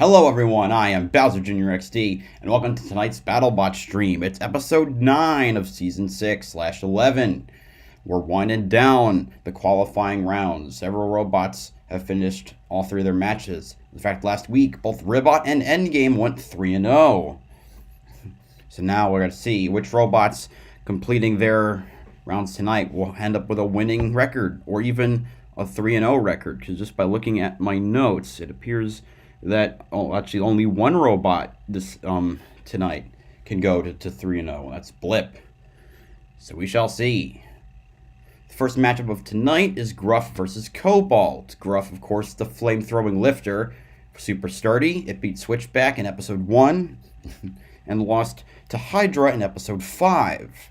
Hello everyone, I am BowserJrXD, and welcome to tonight's Battlebots stream. It's episode 9 of Season 6/11. We're winding down the qualifying rounds. Several robots have finished all 3 of their matches. In fact, last week, both Ribot and Endgame went 3-0. So now we're going to see which robots completing their rounds tonight will end up with a winning record, or even a 3-0 record, because just by looking at my notes, it appears that actually only one robot this tonight can go to 3-0. That's Blip. So we shall see. The first matchup of tonight is Gruff versus Cobalt. Gruff, of course, the flame-throwing lifter, super sturdy. It beat Switchback in episode 1 and lost to Hydra in episode 5.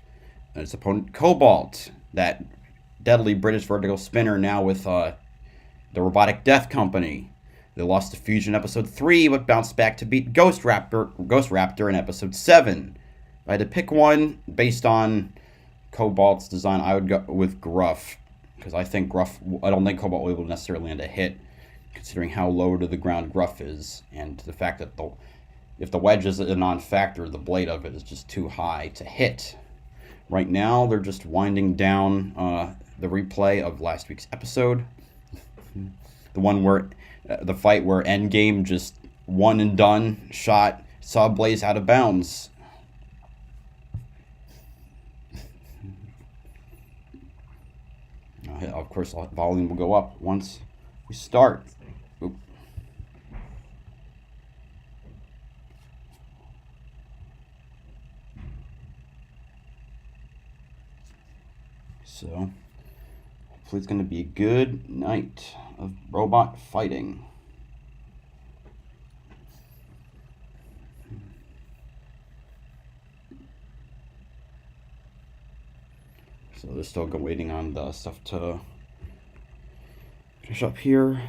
And its opponent Cobalt, that deadly British vertical spinner, now with the Robotic Death Company. They lost to Fusion in episode 3, but bounced back to beat Ghost Raptor in episode 7. If I had to pick one based on Cobalt's design, I would go with Gruff, because I don't think Cobalt will be able to necessarily land a hit, considering how low to the ground Gruff is, and the fact that if the wedge is a non-factor, the blade of it is just too high to hit. Right now, they're just winding down the replay of last week's episode, the one where the fight where Endgame just one and done shot saw Blaze out of bounds. Of course, volume will go up once we start. Oop. So, hopefully it's going to be a good night of robot fighting. So they're still waiting on the stuff to finish up here.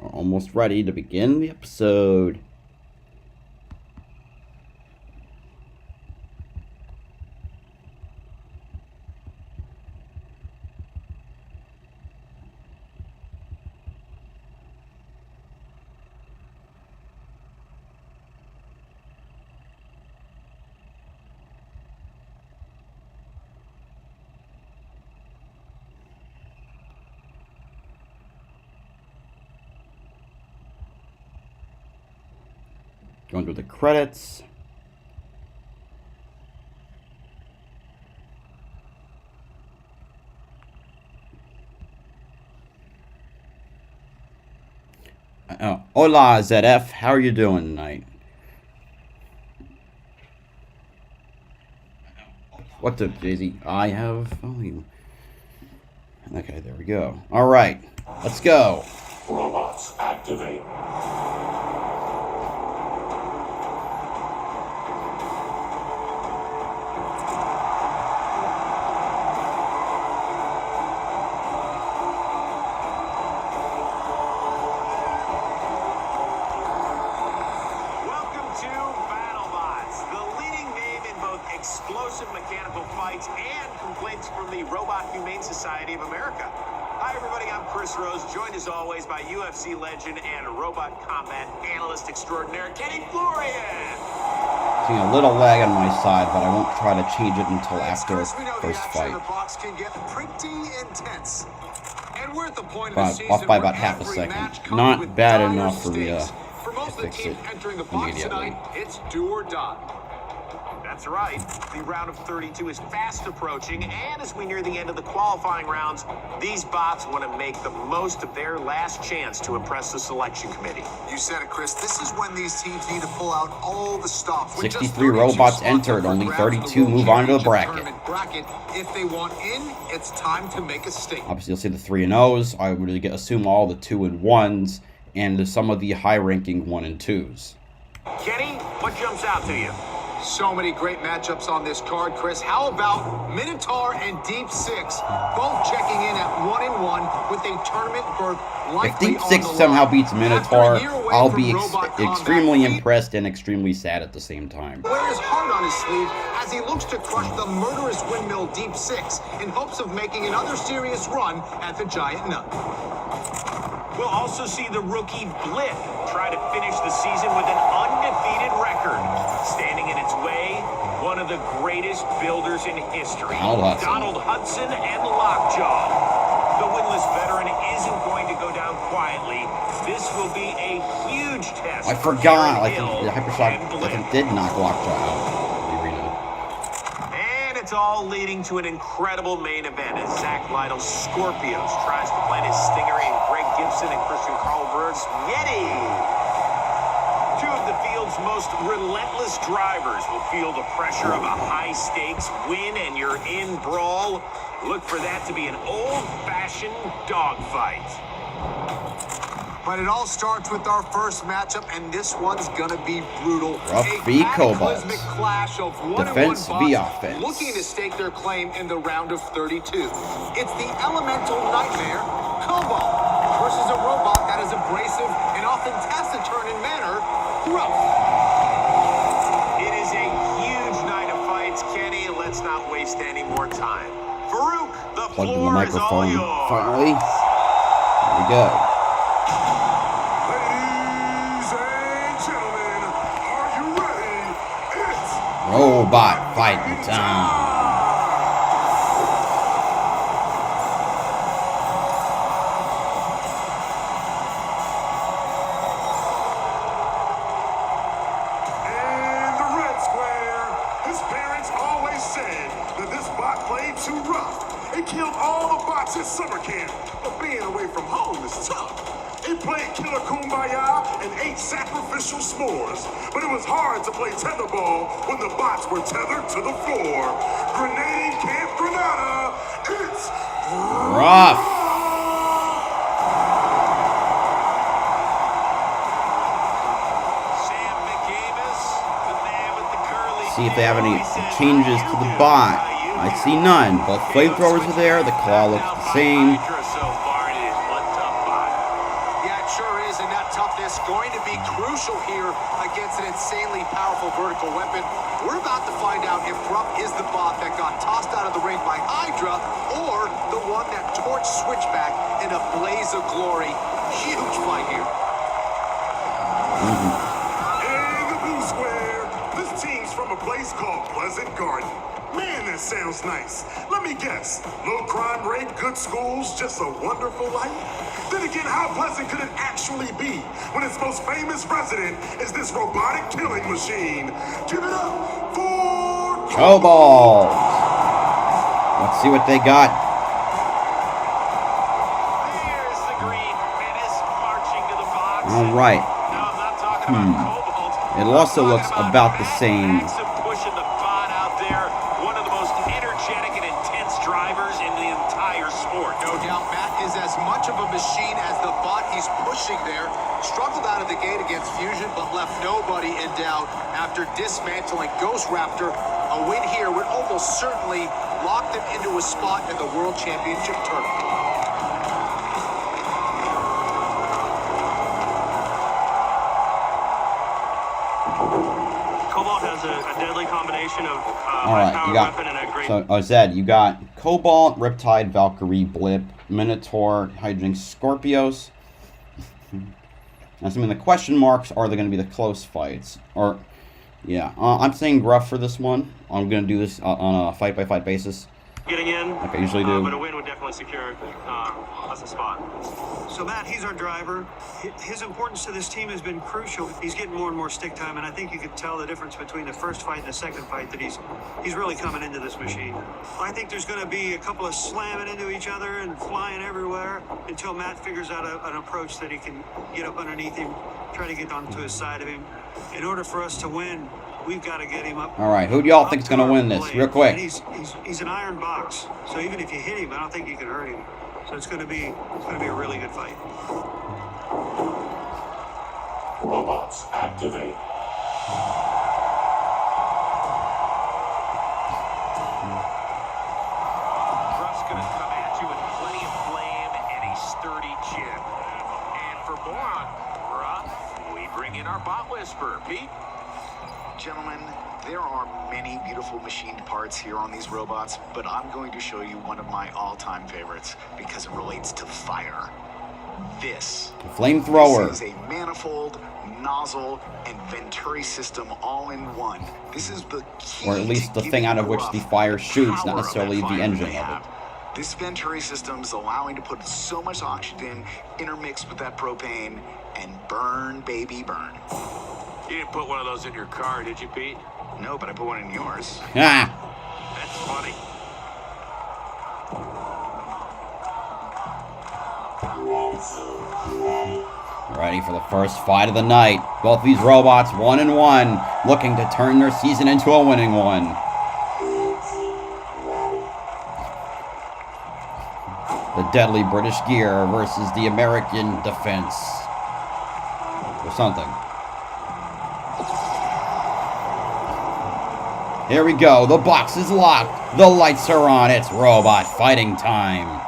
Almost ready to begin the episode. Going through the credits. Hola, ZF. How are you doing tonight? What's up, Daisy? I have volume. Okay, there we go. All right, let's go. Robots activate. Mechanical fights and complaints from the Robot Humane Society of America. Hi everybody, I'm Chris Rose, joined as always by UFC legend and robot combat analyst extraordinaire, Kenny Florian. Seeing a little lag on my side, but I won't try to change it until after first fight. The box can get pretty intense. And we're at the point of the season off by about half a second. Not bad enough for the most of the fix teams it entering the box immediately. tonight, it's do or die. That's right. The round of 32 is fast approaching, and as we near the end of the qualifying rounds, these bots want to make the most of their last chance to impress the selection committee. You said it, Chris. This is when these teams need to pull out all the stops. With just 63 32 robots spots entered, up for only grabs in the 32 World move on to the Championship bracket. If they want in, it's time to make a statement. Obviously, you'll see the 3 and O's. I would really assume all the 2 and 1s, and some of the high-ranking 1 and 2s. Kenny, what jumps out to you? So many great matchups on this card, Chris. How about Minotaur and Deep Six, both checking in at 1-1 with a tournament berth If likely Deep on Six the somehow line. beats Minotaur, After a year away I'll from be robot combat, extremely he impressed and extremely sad at the same time. wears his heart on his sleeve as he looks to crush the murderous windmill Deep Six in hopes of making another serious run at the Giant Nut. We'll also see the rookie Blip try to finish the season with an undefeated record. Standing in its way, one of the greatest builders in history, Donald Hudson and Lockjaw. The winless veteran isn't going to go down quietly. This will be a huge test. I forgot, like, the Hypershock did knock Lockjaw out of the arena. And it's all leading to an incredible main event as Zach Lytle's Scorpios tries to plant his stinger in Greg Gibson and Christian Carlberg's Yeti. Two of the field's most relentless drivers will feel the pressure of a high-stakes win and you're in brawl. Look for that to be an old-fashioned dogfight. But it all starts with our first matchup, and this one's gonna be brutal. Gruff A v. Cobalt. cataclysmic clash of Defense one-on-one v. bots offense. looking to stake their claim in the round of 32. It's the elemental nightmare, Cobalt, versus a robot that is abrasive and often taciturn in manner, Gruff. It is a huge night of fights, Kenny, and let's not waste any more time. Farouk, the Plugged in the floor is all microphone yours. finally. There we go. Ladies and gentlemen, are you ready? It's Robot fighting time. in the red square. His parents always said that this bot played too rough. It killed all the bots at summer camp, but being away from home is tough. It played Killer Kumbaya and ate sacrificial s'mores. But it was hard to play tetherball when the bots were tethered to the floor. Grenading Camp Granada, it's Rough. Sam McCamus, the man with the curly See if they have any hair. He said, changes "How to you the do? bot. How you I do?" see none. Both flamethrowers are there. The claw looks the same. Hydra so far, and it is one tough bot. Yeah, it sure is, and that toughness going to be crucial here against an insanely powerful vertical weapon. We're about to find out if Gruff is the bot that got tossed out of the ring by Hydra or the one that torched Switchback in a blaze of glory. Huge fight here. in the blue square. This team's from a place called Pleasant Garden. Man, that sounds nice. Let me guess. Low crime rate, good schools, just a wonderful life? Then again, how pleasant could it actually be when its most famous resident is this robotic killing machine? Give it up for Cobalt. Let's see what they got. There's the green menace marching to the box. All right. No, I'm not talking about Cobalt. It also looks about the same. Maxim pushing the bot out there. One of the most energetic and intense drivers in the entire sport. No doubt Matt is as much of a machine as the bot he's pushing there. Struggled out of the gate against Fusion, but left nobody in doubt after dismantling Ghost Raptor. A win here would almost certainly lock them into a spot in the World Championship tournament. Cobalt has a deadly combination of All right, high-powered you got. weapon and a great. So, Zed, you got Cobalt, Riptide, Valkyrie, Blip, Minotaur, Hijinx, Scorpios. Now, some of the question marks are they going to be the close fights? Or, yeah, I'm saying Gruff for this one. I'm going to do this on a fight-by-fight basis, getting in, like I usually do. but a win would definitely definitely secure us a spot. So, Matt, he's our driver. His importance to this team has been crucial. He's getting more and more stick time, and I think you could tell the difference between the first fight and the second fight, that he's really coming into this machine. I think there's going to be a couple of slamming into each other and flying everywhere until Matt figures out an approach that he can get up underneath him, try to get onto his side of him. In order for us to win, we've got to get him up. All right, who do y'all think is going to win this? Real quick. And he's an iron box, so even if you hit him, I don't think you can hurt him. So it's going to be a really good fight. Robots activate. Gruff's gonna come at you with plenty of flame and a sturdy chin. And for more on Gruff, we bring in our bot whisperer, Pete. Gentlemen, there are many beautiful machined parts here on these robots, but I'm going to show you one of my all-time favorites because it relates to fire. This Flamethrower. is a manifold, nozzle, and Venturi system all in one. This is the key, Or at least to the thing out of which Gruff the fire shoots, not power of necessarily that the fire engine they of it. have. This Venturi system is allowing to put so much oxygen intermixed with that propane and burn, baby, burn. You didn't put one of those in your car, did you, Pete? No, but I put one in yours. Ah! That's funny. Ready for the first fight of the night. Both these robots, 1-1, looking to turn their season into a winning one. The deadly British gear versus the American defense. Or something. Here we go. The box is locked. The lights are on. It's robot fighting time.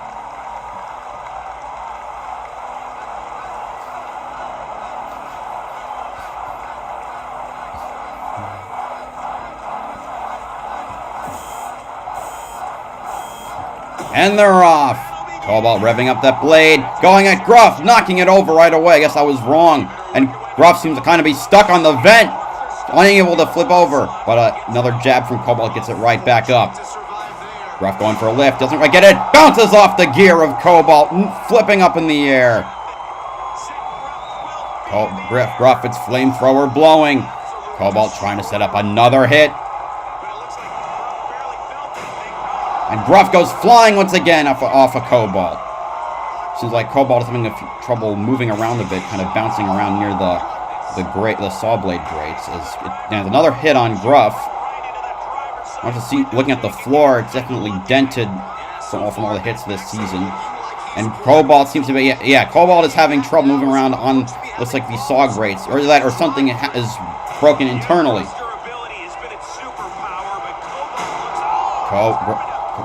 And they're off. Cobalt revving up that blade. Going at Gruff. Knocking it over right away. I guess I was wrong. And Gruff seems to kind of be stuck on the vent. Unable to flip over. But another jab from Cobalt gets it right back up. Gruff going for a lift. Doesn't quite get it. Bounces off the gear of Cobalt. Flipping up in the air. Gruff, its flamethrower blowing. Cobalt trying to set up another hit. And Gruff goes flying once again off of Cobalt. Seems like Cobalt is having trouble moving around a bit, kind of bouncing around near the saw blade grates. There's another hit on Gruff. I want to see, looking at the floor, it's definitely dented from all the hits this season. And Cobalt seems to be, yeah, Cobalt is having trouble moving around on, looks like the saw grates, or something is broken internally.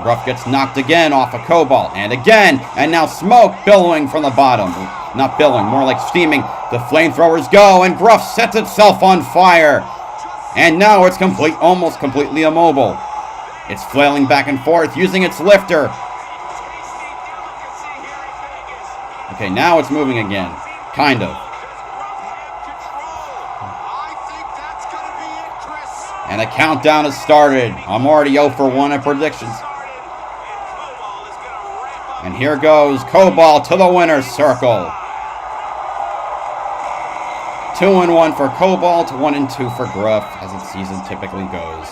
Gruff gets knocked again off of Cobalt, and again, and now smoke billowing from the bottom. Not billowing, more like steaming. The flamethrowers go, and Gruff sets itself on fire. And now it's almost completely immobile. It's flailing back and forth, using its lifter. Okay, now it's moving again. Kind of. And the countdown has started. I'm already 0 for 1 at predictions. And here goes Cobalt to the winner's circle. 2-1 for Cobalt, 1-2 for Gruff, as its season typically goes.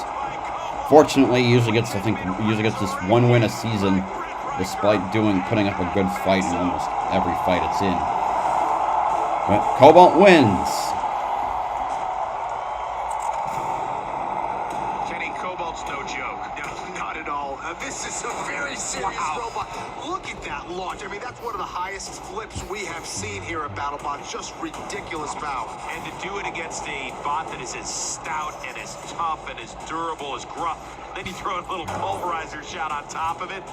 Fortunately, usually gets just 1 win a season, despite putting up a good fight in almost every fight it's in. But Cobalt wins. Cobalt's no joke. No, not at all. This is a very serious robot. Look at that launch. I mean, that's one of the highest flips we have seen here at Battlebots. Just ridiculous power. And to do it against a bot that is as stout and as tough and as durable as Gruff, then you throw a little pulverizer shot on top of it.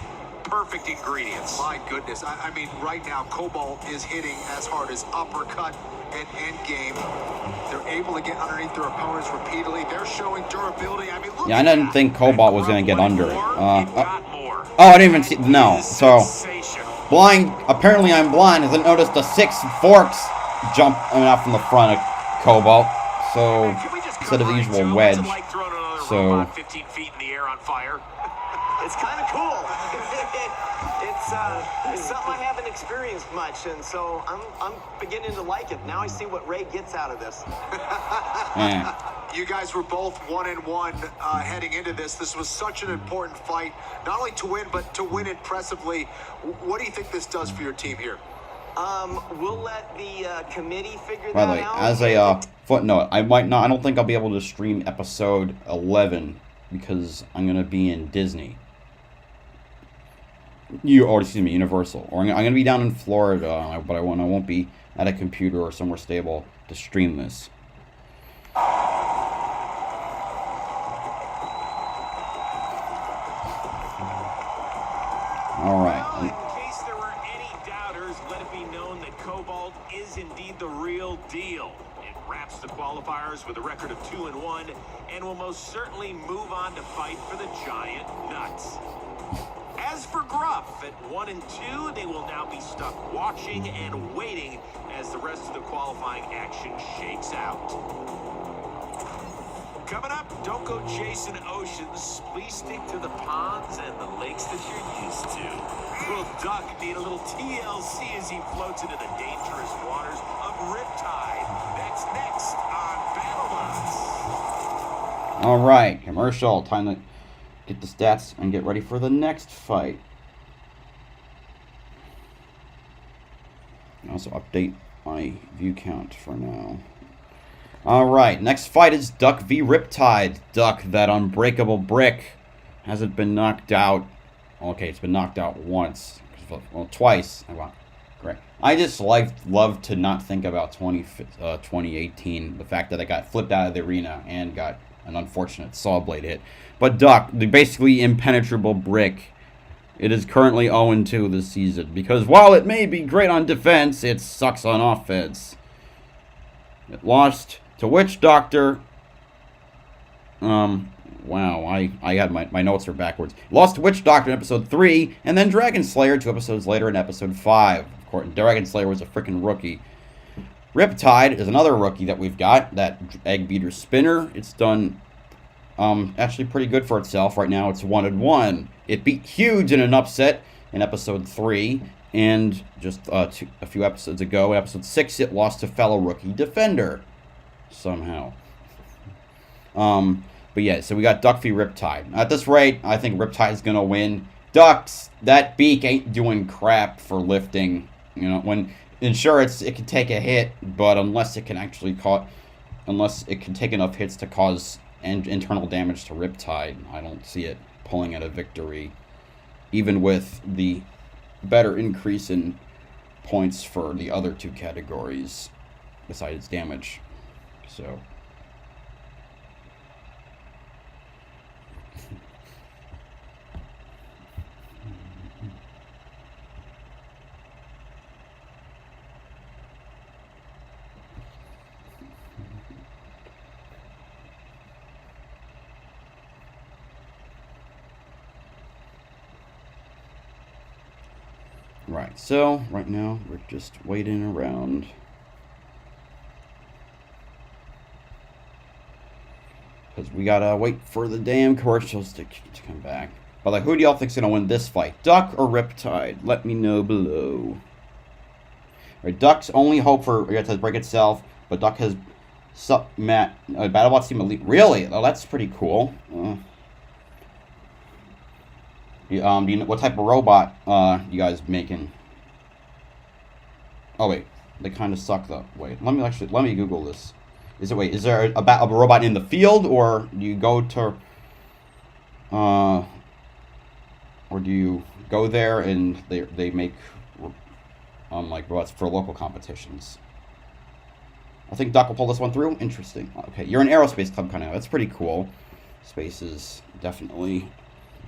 Perfect ingredients. My goodness. I mean, right now, Cobalt is hitting as hard as uppercut and end game. They're able to get underneath their opponents repeatedly. They're showing durability. I mean, look. Yeah, I didn't think Cobalt was going to get under it. More. Oh, I didn't even see. No. So, blind. Apparently, I'm blind. As I noticed the 6 forks jump out from the front of Cobalt. So, instead of the usual wedge. So, 15 feet in the air on fire. It's kind of cool. something I haven't experienced much, and so I'm beginning to like it. Now I see what Ray gets out of this. You guys were both 1-1 heading into this. This was such an important fight, not only to win, but to win impressively. What do you think this does for your team here? We'll let the committee figure By that the way, out. as a footnote, I don't think I'll be able to stream episode 11 because I'm gonna be in Disney. Universal, or I'm gonna be down in Florida, but I won't be at a computer or somewhere stable to stream this. All right. Well, in case there were any doubters, let it be known that Cobalt is indeed the real deal. It wraps the qualifiers with a record of 2-1, and will most certainly move on to fight for the giant nuts. As for Gruff, at 1-2, they will now be stuck watching and waiting as the rest of the qualifying action shakes out. Coming up, don't go chasing oceans. Please stick to the ponds and the lakes that you're used to. Will Duck need a little TLC as he floats into the dangerous waters of Riptide? That's next on Battlebots. All right, commercial. Time to get the stats and get ready for the next fight. Also update my view count for now. Alright, next fight is Duck v Riptide. Duck, that unbreakable brick, hasn't been knocked out. Okay, it's been knocked out once. Well, twice. Great. I just love to not think about 2018. The fact that I got flipped out of the arena and got an unfortunate saw blade hit. But Duck, the basically impenetrable brick, it is currently 0-2 this season. Because while it may be great on defense, it sucks on offense. It lost to Witch Doctor. Wow, I had my notes are backwards. Lost to Witch Doctor in episode 3, and then Dragon Slayer 2 episodes later in episode 5. Of course, Dragon Slayer was a freaking rookie. Riptide is another rookie that we've got, that Egg Beater Spinner. It's done actually pretty good for itself. Right now it's 1-1. It beat Huge in an upset in episode 3, and just a few episodes ago, in episode 6, it lost to fellow rookie Defender. Somehow. But yeah, so we got Duck v Riptide. At this rate, I think Riptide's gonna win. Ducks, that beak ain't doing crap for lifting. You know, when insurance, it can take a hit, but unless it can take enough hits to cause internal damage to Riptide, I don't see it pulling out a victory, even with the better increase in points for the other two categories besides damage. So right, so right now we're just waiting around. Because we gotta wait for the damn commercials to come back. But like, who do y'all think's gonna win this fight? Duck or Riptide? Let me know below. Right, Duck's only hope for Riptide to break itself, but Duck has Battlebots team elite. Really? Oh, that's pretty cool. Do you know what type of robot you guys making? Oh wait, they kind of suck though. Wait, let me Google this. Is there a robot in the field, or do you go to, or do you go there and they make like robots for local competitions? I think Doc will pull this one through. Interesting. Okay, you're an aerospace club kind of. That's pretty cool. Space is definitely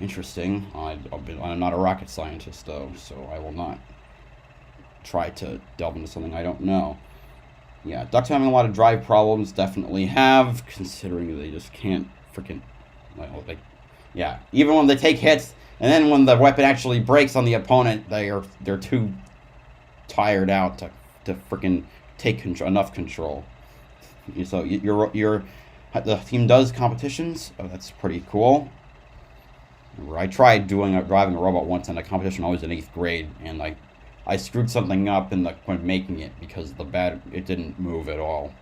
interesting. I'm not a rocket scientist though, so I will not try to delve into something I don't know. Yeah, Ducks having a lot of drive problems, definitely have, considering they just can't freaking, yeah, even when they take hits, and then when the weapon actually breaks on the opponent, they're too tired out to freaking take enough control. So the team does competitions. Oh, that's pretty cool. I tried driving a robot once in a competition. I was in 8th grade, and I screwed something up when making it because it didn't move at all.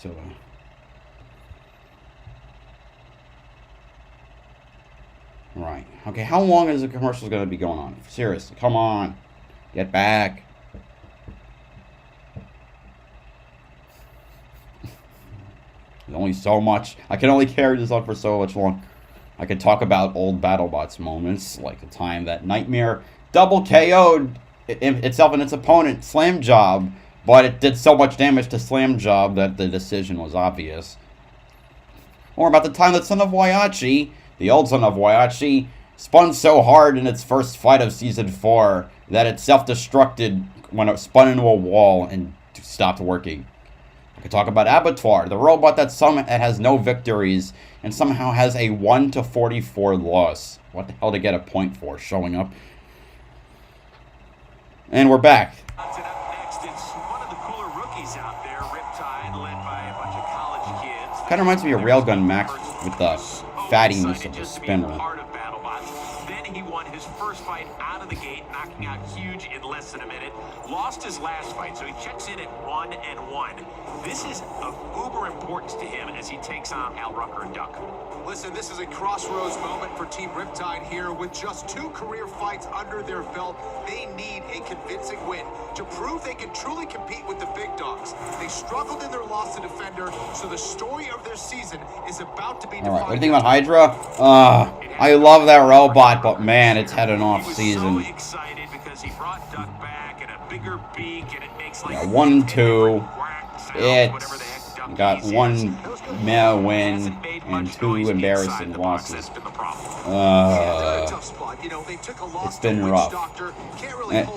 So, right. Okay, how long is the commercial going to be going on? Seriously, come on. Get back. There's only so much. I can only carry this on for so much long. I could talk about old Battlebots moments, like the time that Nightmare double KO'd itself and its opponent, Slam Job. But it did so much damage to Slam Job that the decision was obvious. Or about the time that Son of Waiachi, the old Son of Waiachi, spun so hard in its first fight of Season 4 that it self-destructed when it spun into a wall and stopped working. I could talk about Abattoir, the robot that has no victories and somehow has a 1-44 loss. What the hell to get a point for showing up? And we're back. Kind of reminds me of Railgun Max with the fattiness of the spinner. Then he won his first fight out of the gate, knocking out Huge in less than a minute. Lost his last fight, so he checks in at 1-1. This is of uber importance to him as he takes on Al Rucker and Duck. Listen, this is a crossroads moment for Team Riptide here. With just 2 career fights under their belt, they need a convincing win to prove they can truly compete with the big dogs. They struggled in their loss to Defender, so the story of their season is about to be defined. Alright, what do you think about Hydra? I love that robot, but man, it's had an off season. So excited because he brought Duck back and a bigger beak, and it makes like 1-2. It's got 1 meh win and 2 embarrassing losses. It's been rough.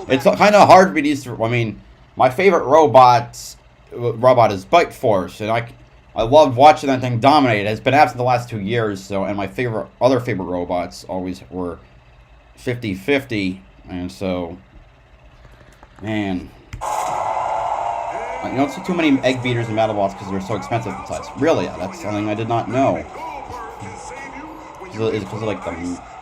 It's kind of hard for these. I mean, my favorite robot is Bite Force, and I loved watching that thing dominate. It's been absent the last 2 years, so, and my other favorite robots always were 50-50, and so, man. You don't see too many egg beaters and Battlebots because they're so expensive besides. Really? That's something I did not know. Is it because of like the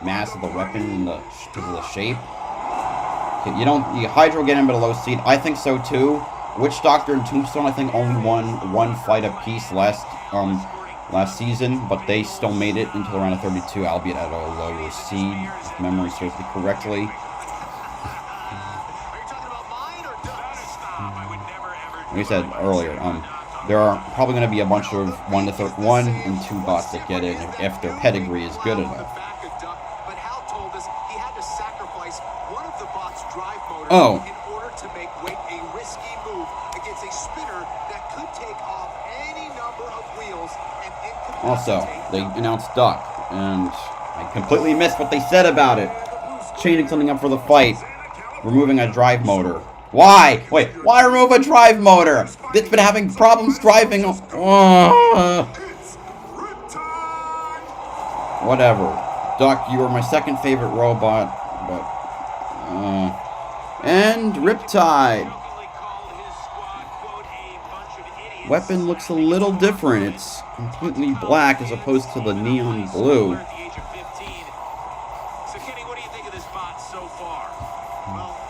mass of the weapon and because of the shape? Hydra will get in at a low seed. I think so too. Witch Doctor and Tombstone I think only won 1 fight apiece last season, but they still made it into the round of 32, albeit at a lower seed, if memory serves me correctly. Like I said earlier, there are probably going to be a bunch of 1 and 2 bots that get in if their pedigree is good enough. Oh. In order to make a risky move against a spinner that could take off any number of wheels and also, they announced Duck, and I completely missed what they said about it. Chaining something up for the fight. Removing a drive motor. Why? Wait, why remove a drive motor? It's been having problems driving. Whatever. Duck, you are my second favorite robot, but, and Riptide. Weapon looks a little different. It's completely black as opposed to the neon blue.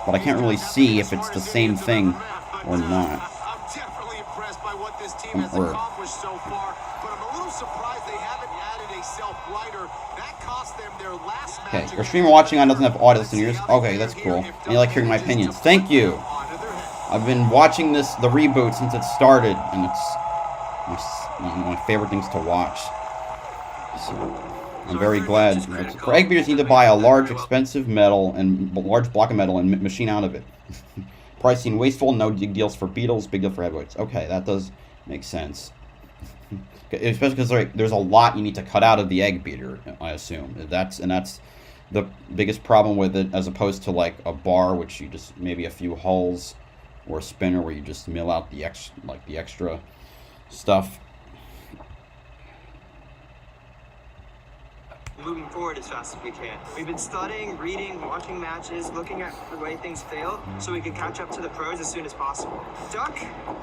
But I can't really see if it's the same thing or not. I'm definitely impressed by what this team has accomplished so far, but I'm a little surprised they haven't added a self-rider. That cost them their last match. Okay, your streamer watching on doesn't have audio listeners. Okay, that's cool. And you like hearing my opinions. Thank you. I've been watching the reboot since it started, and it's one of my favorite things to watch. So I'm very glad. For egg beaters, you need to buy a large, expensive large block of metal and machine out of it. Pricing wasteful, no big deals for beetles, big deal for heavyweights. Okay, that does make sense. Especially because there's a lot you need to cut out of the egg beater, I assume. That's the biggest problem with it, as opposed to like a bar, which you just maybe a few hulls, or a spinner where you just mill out the extra stuff. moving forward as fast as we can. We've been studying, reading, watching matches, looking at the way things fail, so we can catch up to the pros as soon as possible. Duck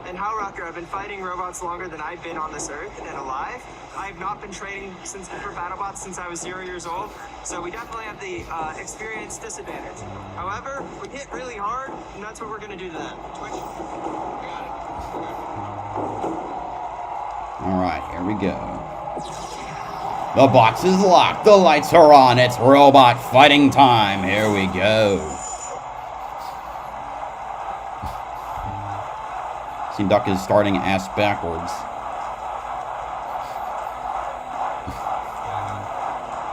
and Howrocker have been fighting robots longer than I've been on this earth and alive. I've not been training for Battlebots since I was 0 years old, so we definitely have the experience disadvantage. However, we hit really hard, and that's what we're going to do to them. Twitch. Alright, here we go. The box is locked. The lights are on. It's robot fighting time. Here we go. See, Duck is starting ass backwards.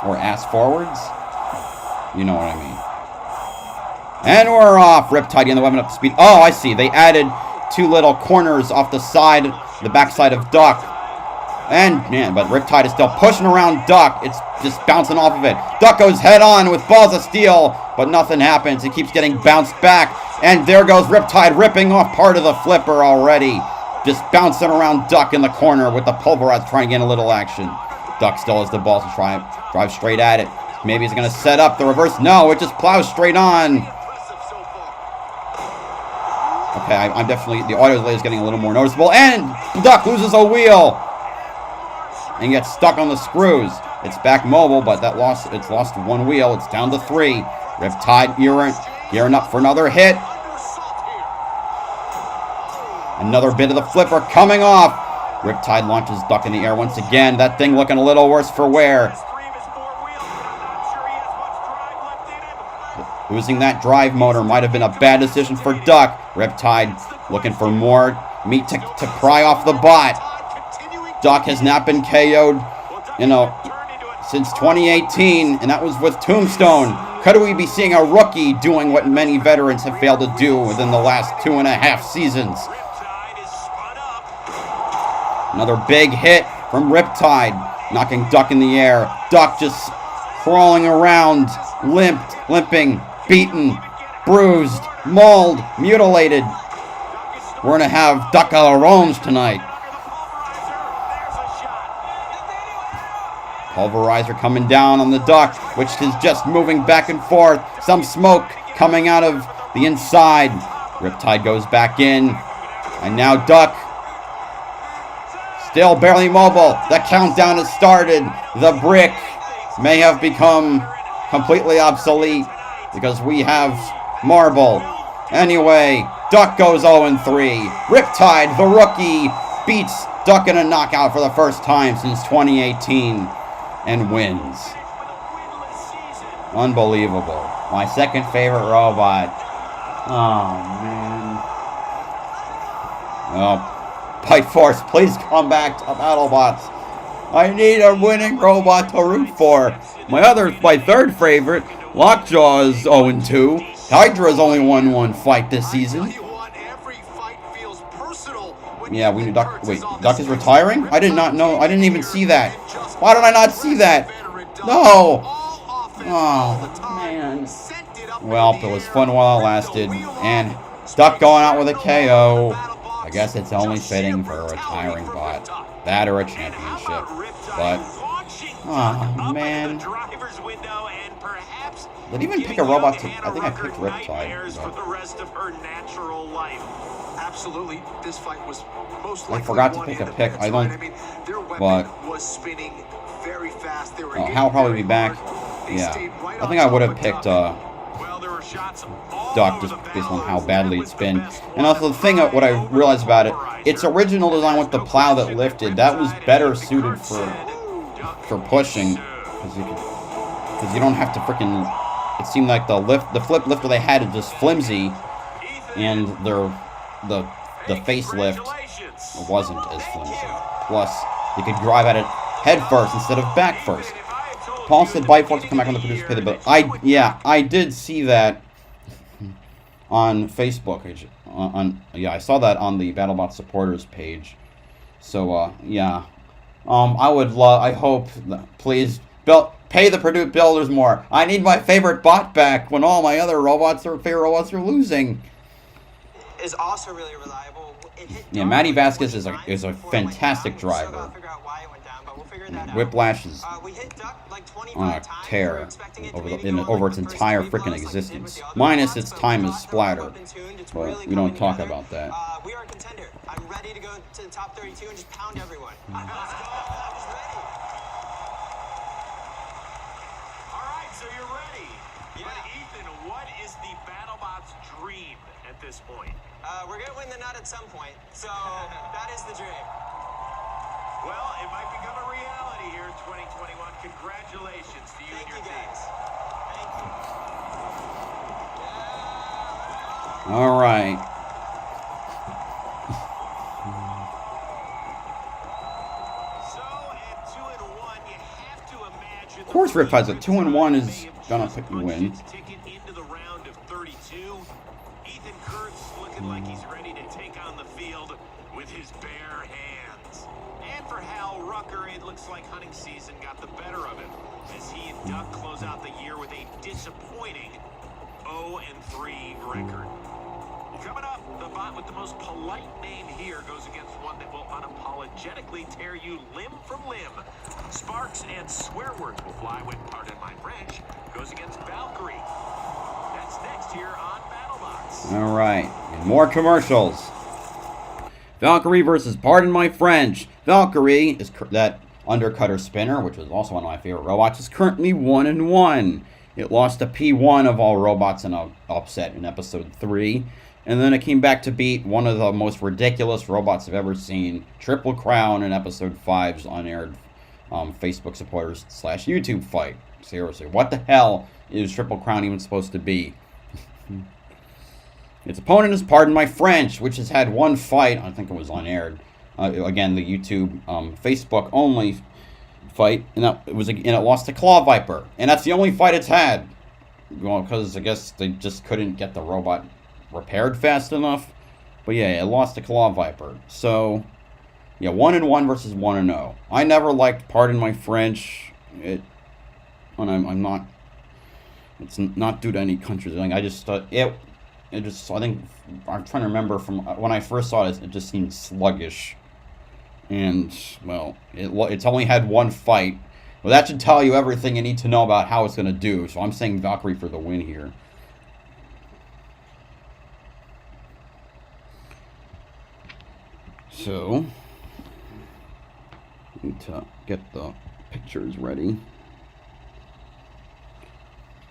Or ass forwards? You know what I mean. And we're off. Riptide getting the weapon up to speed. Oh, I see. They added 2 little corners off the side, the backside of Duck. And, man, but Riptide is still pushing around Duck. It's just bouncing off of it. Duck goes head on with balls of steel, but nothing happens. He keeps getting bounced back. And there goes Riptide ripping off part of the flipper already. Just bouncing around Duck in the corner with the pulverizer trying to get a little action. Duck still has the ball to drive straight at it. Maybe he's going to set up the reverse. No, it just plows straight on. Okay, I'm definitely... The audio delay is getting a little more noticeable. And Duck loses a wheel. And gets stuck on the screws. It's back mobile, but it's lost 1 wheel. It's down to 3. Riptide gearing up for another hit. Another bit of the flipper coming off. Riptide launches Duck in the air once again. That thing looking a little worse for wear. Losing that drive motor might have been a bad decision for Duck. Riptide looking for more meat to pry off the bot. Duck has not been KO'd, since 2018, and that was with Tombstone. Could we be seeing a rookie doing what many veterans have failed to do within the last 2.5 seasons? Another big hit from Riptide, knocking Duck in the air. Duck just crawling around, limping, beaten, bruised, mauled, mutilated. We're going to have Duck a la Rome's tonight. Pulverizer coming down on the Duck, which is just moving back and forth. Some smoke coming out of the inside. Riptide goes back in. And now Duck, still barely mobile. The countdown has started. The brick may have become completely obsolete because we have marble. Anyway, Duck goes 0-3. Riptide, the rookie, beats Duck in a knockout for the first time since 2018. And wins. Unbelievable. My second favorite robot. Oh, man. Well, Bite Force, please come back to Battlebots. I need a winning robot to root for. My third favorite, Lockjaw, is 0-2. Hydra's only won 1 fight this season. Yeah, we knew Duck. Wait, Duck is retiring? I did not know. I didn't even see that. Why did I not see that? No! Oh, man. Well, it was fun while it lasted. And Duck going out with a KO. I guess it's only fitting for a retiring bot. That or a championship. But, oh, man. Did even pick a robot to... I think I picked Riptide. Absolutely, this fight was most I forgot to pick a pick. I don't. But Hal will probably be back. Yeah, I think I would have picked Duck just based on how badly it's been. And also the thing, what I realized about it, its original design with the plow that lifted, that was better suited for pushing, because you don't have to freaking. It seemed like the flip lifter they had is just flimsy, and the facelift wasn't as flimsy. Plus, you could drive at it head first instead of back first. Paul said Bite Force to come back on the producer pay, but I did see that on Facebook. I saw that on the BattleBot supporters page. So yeah, I hope, please pay the Purdue builders more. I need my favorite bot back when all my other favorite robots are losing. Is also really reliable. Yeah, Matty Vasquez is a fantastic driver. that Whiplash is we hit Duck like 25 on a times. We're tear expecting it to over, maybe go on, over like, its the first entire 3 freaking plus, like it did with existence. the other Minus robots, its but time we as got the Splatter. robot tuned. It's But really we don't coming talk together. about that. We are a contender. I'm ready to go to the top 32 and just pound everyone. Let's go. I'm just ready. All right, so you're ready. Yeah. But Ethan, what is the Battlebots' dream at this point? We're gonna win the nut at some point, so that is the dream. Well, it might become a reality here in 2021. Congratulations to you and Thank your you team. guys. Thank you. All right. So at 2-1, you have to imagine. Of course, Riptide's at 2-1 is gonna win. Ticket into the round of 32. Ethan Kurtz looking like he's ready to take on the field with his bare hands. And for Hal Rucker, it looks like hunting season got the better of him as he and Duck close out the year with a disappointing 0-3 record. Coming up, the bot with the most polite name here goes against one that will unapologetically tear you limb from limb. Sparks and swear words will fly when, pardon my French, goes against Valkyrie. That's next here on BattleBots. All right. And more commercials. Valkyrie versus Pardon My French. Valkyrie is that undercutter spinner, which was also one of my favorite robots, is currently 1-1. It lost to P1 of all robots in an upset in episode 3. And then it came back to beat one of the most ridiculous robots I've ever seen, Triple Crown, in episode 5's unaired Facebook supporters / YouTube fight. Seriously, what the hell is Triple Crown even supposed to be? Its opponent is Pardon My French, which has had one fight. I think it was unaired. Again, the YouTube Facebook only fight, and it lost to Claw Viper, and that's the only fight it's had. Well, because I guess they just couldn't get the robot repaired fast enough. But yeah, it lost to Claw Viper. So yeah, 1-1 versus 1-0. I never liked Pardon My French. I'm not. It's not due to any country thing. I just I think I'm trying to remember from when I first saw it. It just seemed sluggish, and well, it's only had one fight. Well, that should tell you everything you need to know about how it's going to do. So I'm saying Valkyrie for the win here. So, need to get the pictures ready.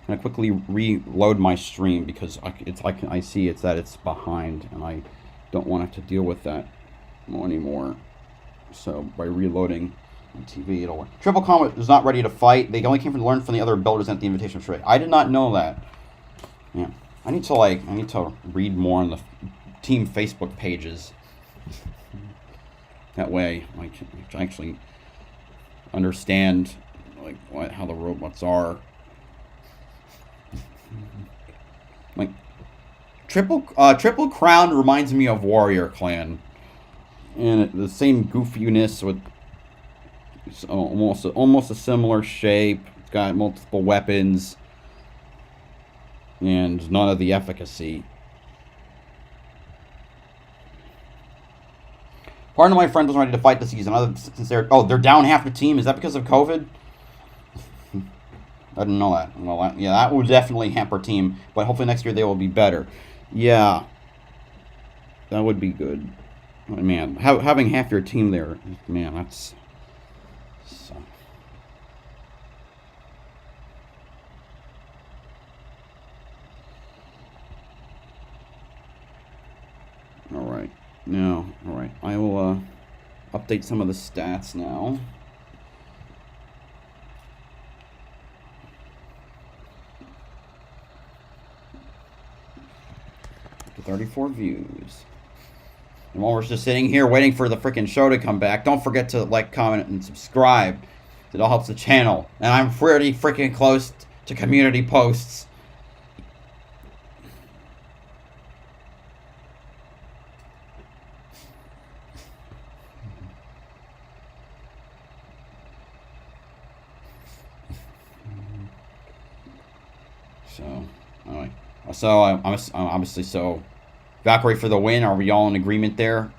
I'm gonna quickly reload my stream because I see it's behind, and I don't want to have to deal with that anymore. So by reloading my TV, it'll work. Triple Comet is not ready to fight. They only came to learn from the other builders at the invitation trade. I did not know that. Yeah, I need to read more on the team Facebook pages. That way, I can actually understand how the robots are. Like Triple Crown reminds me of Warrior Clan, and the same goofiness with almost a similar shape. It's got multiple weapons and none of the efficacy. Pardon My Friend was ready to fight this season. Since they're down half the team. Is that because of COVID? I didn't know that. Well, yeah, that will definitely hamper team. But hopefully next year they will be better. Yeah, that would be good. Man, having half your team there, man, that's. So. All right. No, alright. I will update some of the stats now. To 34 views. And while we're just sitting here waiting for the freaking show to come back, don't forget to like, comment, and subscribe. It all helps the channel. And I'm pretty freaking close to community posts. So, I'm obviously, so Valkyrie for the win. Are we all in agreement there?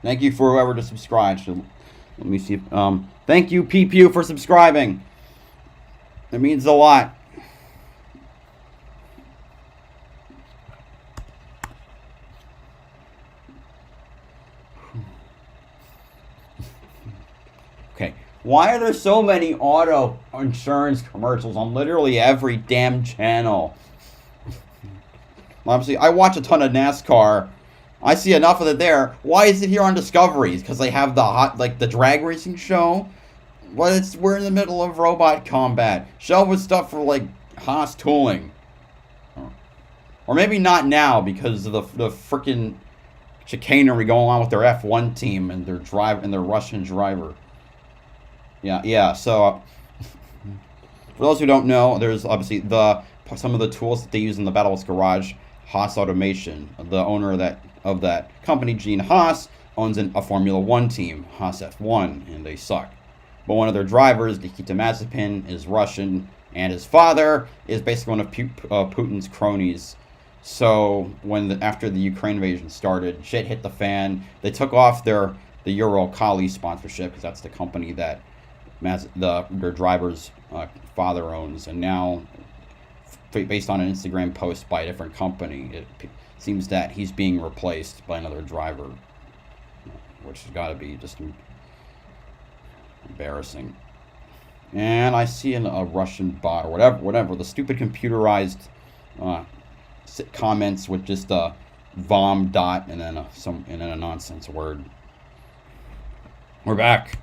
Thank you for whoever just subscribed. So, let me see. Thank you, Pew Pew, for subscribing. It means a lot. Okay, why are there so many auto insurance commercials on literally every damn channel? Obviously, I watch a ton of NASCAR. I see enough of it there. Why is it here on Discovery? Because they have the drag racing show? Well, we're in the middle of robot combat. Show with stuff for, like, Haas tooling. Or maybe not now, because of the freaking chicanery going on with their F1 team and their Russian driver. Yeah, so for those who don't know, there's obviously some of the tools that they use in the Battlebots garage. Haas Automation, the owner of that company, Gene Haas, owns a Formula 1 team, Haas F1, and they suck. But one of their drivers, Nikita Mazepin, is Russian, and his father is basically one of Putin's cronies. So after the Ukraine invasion started, shit hit the fan. They took off the Euro Kali sponsorship, because that's the company that their driver's father owns, and now, based on an Instagram post by a different company, it seems that he's being replaced by another driver, which has got to be just embarrassing. And I see a Russian bot or whatever, the stupid computerized comments with just a vom dot and then a nonsense word. We're back.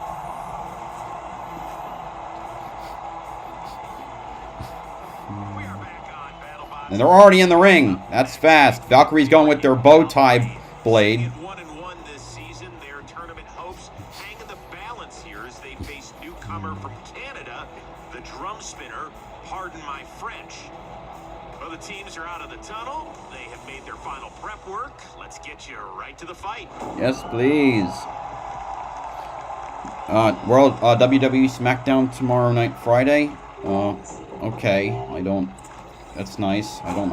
And they're already in the ring. That's fast. Valkyrie's going with their bow tie blade. 1-1 this season. Their tournament hopes hang in the balance here as they face newcomer from Canada, the drum spinner. Pardon my French. Well, the teams are out of the tunnel. They have made their final prep work. Let's get you right to the fight. Yes, please. WWE SmackDown tomorrow night, Friday. Okay, that's nice. I don't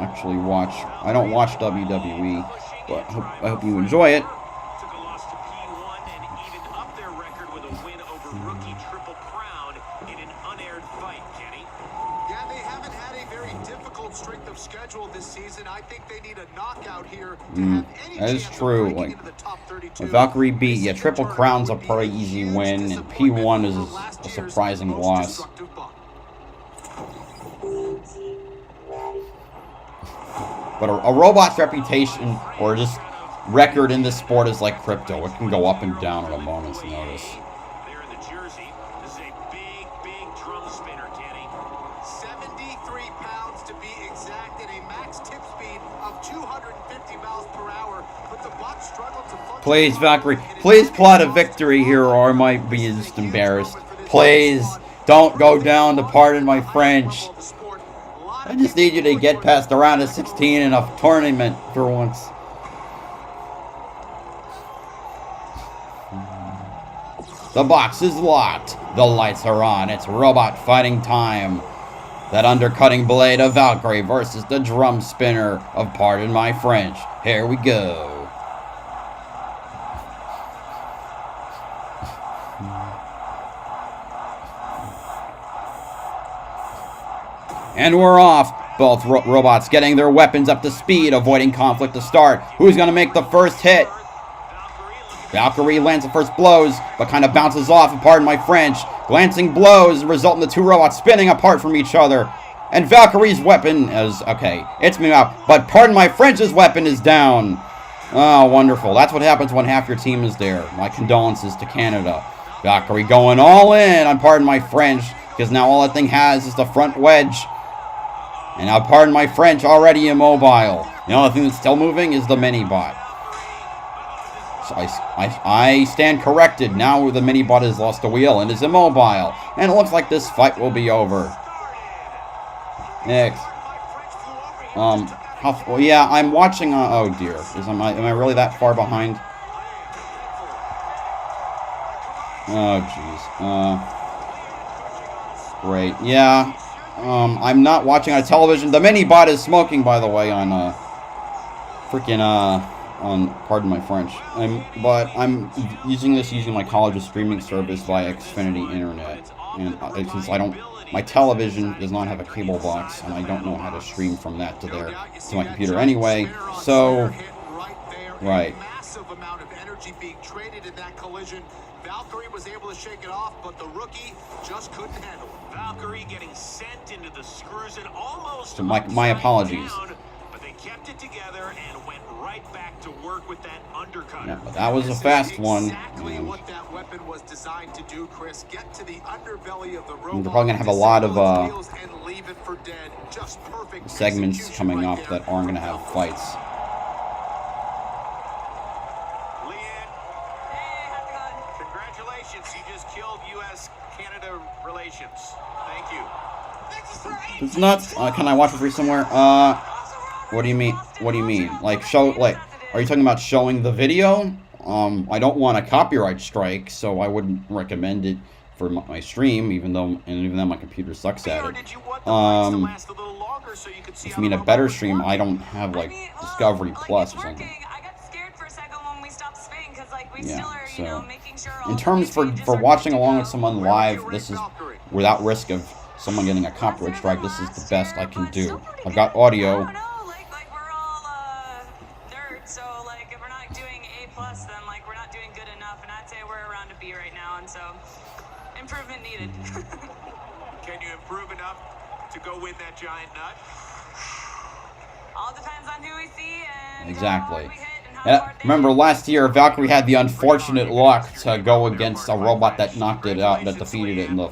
watch WWE, but I hope you enjoy it. Took a loss to P1 and even up their record with a win over rookie Triple Crown in an unaired fight, Kenny. Yeah, they haven't had a very difficult strength of schedule this season. I think they need a knockout here to have any that is chance true. of breaking into the top 32. Valkyrie beat, Triple Crown's a pretty easy win, and P1 is a surprising loss. But a robot's reputation or just record in this sport is like crypto. It can go up and down at a moment's notice. There in the jersey. This is a big drum spinner, Kenny. 73 pounds to be exact, and a max tip speed of 250 miles per hour. But the bot struggled to function. Please, Valkyrie, please plot a victory here, or I might be just embarrassed. Please, don't go down to pardon my French. I just need you to get past the round of 16 in a tournament for once. The box is locked. The lights are on. It's robot fighting time. That undercutting blade of Valkyrie versus the drum spinner of Pardon My French. Here we go. And we're off. Both robots getting their weapons up to speed, avoiding conflict to start. Who's going to make the first hit? Valkyrie lands the first blows, but kind of bounces off, pardon my French. Glancing blows result in the two robots spinning apart from each other. And Valkyrie's weapon is, okay, it's me out, but pardon my French's weapon is down. Oh, wonderful. That's what happens when half your team is there. My condolences to Canada. Valkyrie going all in on pardon my French, because now all that thing has is the front wedge. And now, pardon my French, already immobile. The only thing that's still moving is the mini-bot. So I stand corrected. Now the mini-bot has lost the wheel and is immobile. And it looks like this fight will be over. Next. Yeah, I'm watching, oh dear. Am I really that far behind? Oh, jeez. Great. Yeah. I'm not watching on television. The mini-bot is smoking, by the way, on freaking pardon my French. But I'm using my college's streaming service via Xfinity Internet, and since my television does not have a cable box, and I don't know how to stream from that to my computer anyway. So, right. Massive amount of energy being traded in that collision. Valkyrie was able to shake it off, but the rookie just couldn't handle it. Valkyrie getting sent into the screws and almost So my apologies. down, but they kept it together and went right back to work with that undercut. Yeah, but that was a fast one. Exactly what that weapon was designed to do, Chris. Get to the underbelly of the robot. They're probably gonna have a lot of and leave it for dead. Just perfect segments execution coming right up there. that aren't gonna have fights. Congratulations, you just killed U.S.-Canada relations. Thank you. It's nuts. Can I watch it free somewhere? What do you mean? What do you mean? Like are you talking about showing the video? I don't want a copyright strike, so I wouldn't recommend it for my stream, even though my computer sucks at it. If you mean a better stream, I don't have like Discovery Plus or something. Yeah, so in terms for watching along with someone live, this is without risk of someone getting a copyright strike. This is the best I can do. I've got audio. Improvement needed. Can you improve enough to go win that giant nut? All depends on who we see and Exactly. how hard we hit and how hard they Remember hit. last year, Valkyrie had the unfortunate luck to go against a robot that knocked it out, that defeated it in the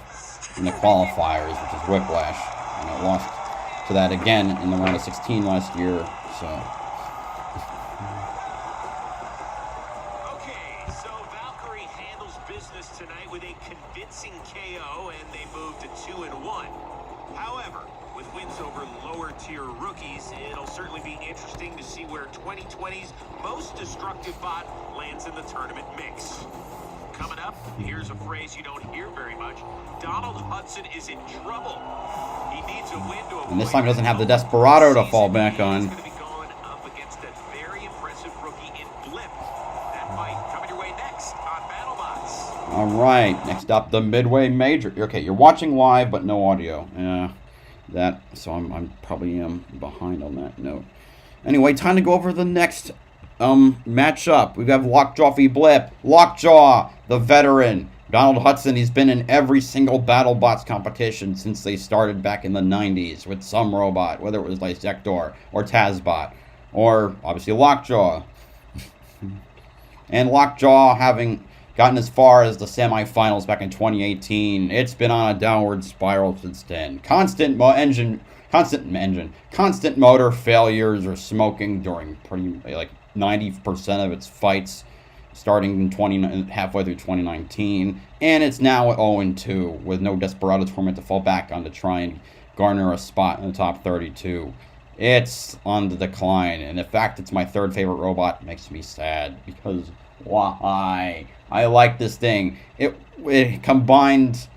qualifiers, which is Whiplash, and it lost to that again in the round of 16 last year. So. Okay, so Valkyrie handles business tonight with a convincing KO, and they move to 2-1. However, with wins over lower-tier rookies, it'll certainly be interesting to see where 2020's most destructive bot lands in the tournament mix. Coming up, here's a phrase you don't hear very much. Donald Hudson is in trouble. He needs a win to avoid. And this time he doesn't have the Desperado to fall back on. He's going to be going up against a very impressive rookie in Blip. That fight coming your way next on Battlebots. All right, next up, the Midway Major. Okay, you're watching live, but no audio. So I'm probably behind on that note. Anyway, time to go over the next matchup. We have Lockjaw v. Blip. Lockjaw, the veteran. Donald Hudson, he's been in every single BattleBots competition since they started back in the 90s with some robot, whether it was like Sector or Tazbot, or obviously Lockjaw. And Lockjaw having gotten as far as the semifinals back in 2018, it's been on a downward spiral since then. Constant motor failures or smoking during pretty like 90% of its fights, starting in halfway through 2019, and it's now at 0-2 with no Desperado tournament to fall back on to try and garner a spot in the top 32. It's on the decline, and the fact it's my third favorite robot makes me sad, because why? I like this thing. It combined.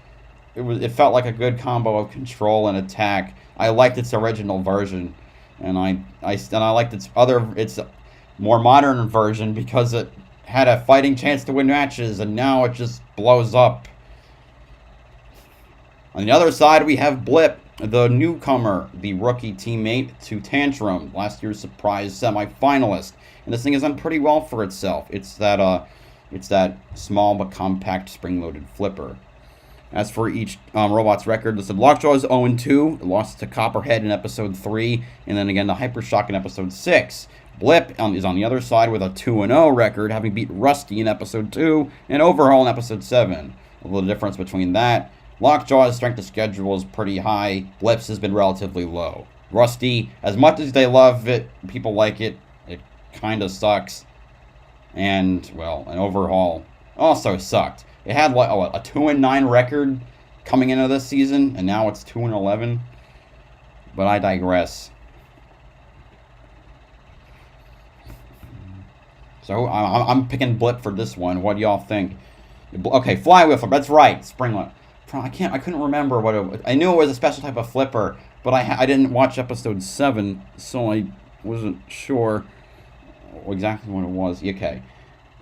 It felt like a good combo of control and attack. I liked its original version, and I liked its more modern version because it had a fighting chance to win matches, and now it just blows up. On the other side, we have Blip, the newcomer, the rookie teammate to Tantrum, last year's surprise semi-finalist. And this thing has done pretty well for itself. It's that small but compact spring-loaded flipper. As for each robot's record, listed Lockjaw is 0-2, lost to Copperhead in episode 3, and then again to Hypershock in episode 6. Blip is on the other side with a 2-0 record, having beat Rusty in episode 2 and Overhaul in episode 7. A little difference between that. Lockjaw's strength of schedule is pretty high. Blip's has been relatively low. Rusty, as much as they love it, people like it, it kind of sucks. And, well, an Overhaul also sucked. It had like a 2-9 record coming into this season, and now it's 2-11. But I digress. So I'm picking Blip for this one. What do y'all think? Okay, Flywheel flipper. That's right. Springlet. I couldn't remember what it was. I knew it was a special type of flipper, but I didn't watch episode 7, so I wasn't sure. exactly what it was. Okay.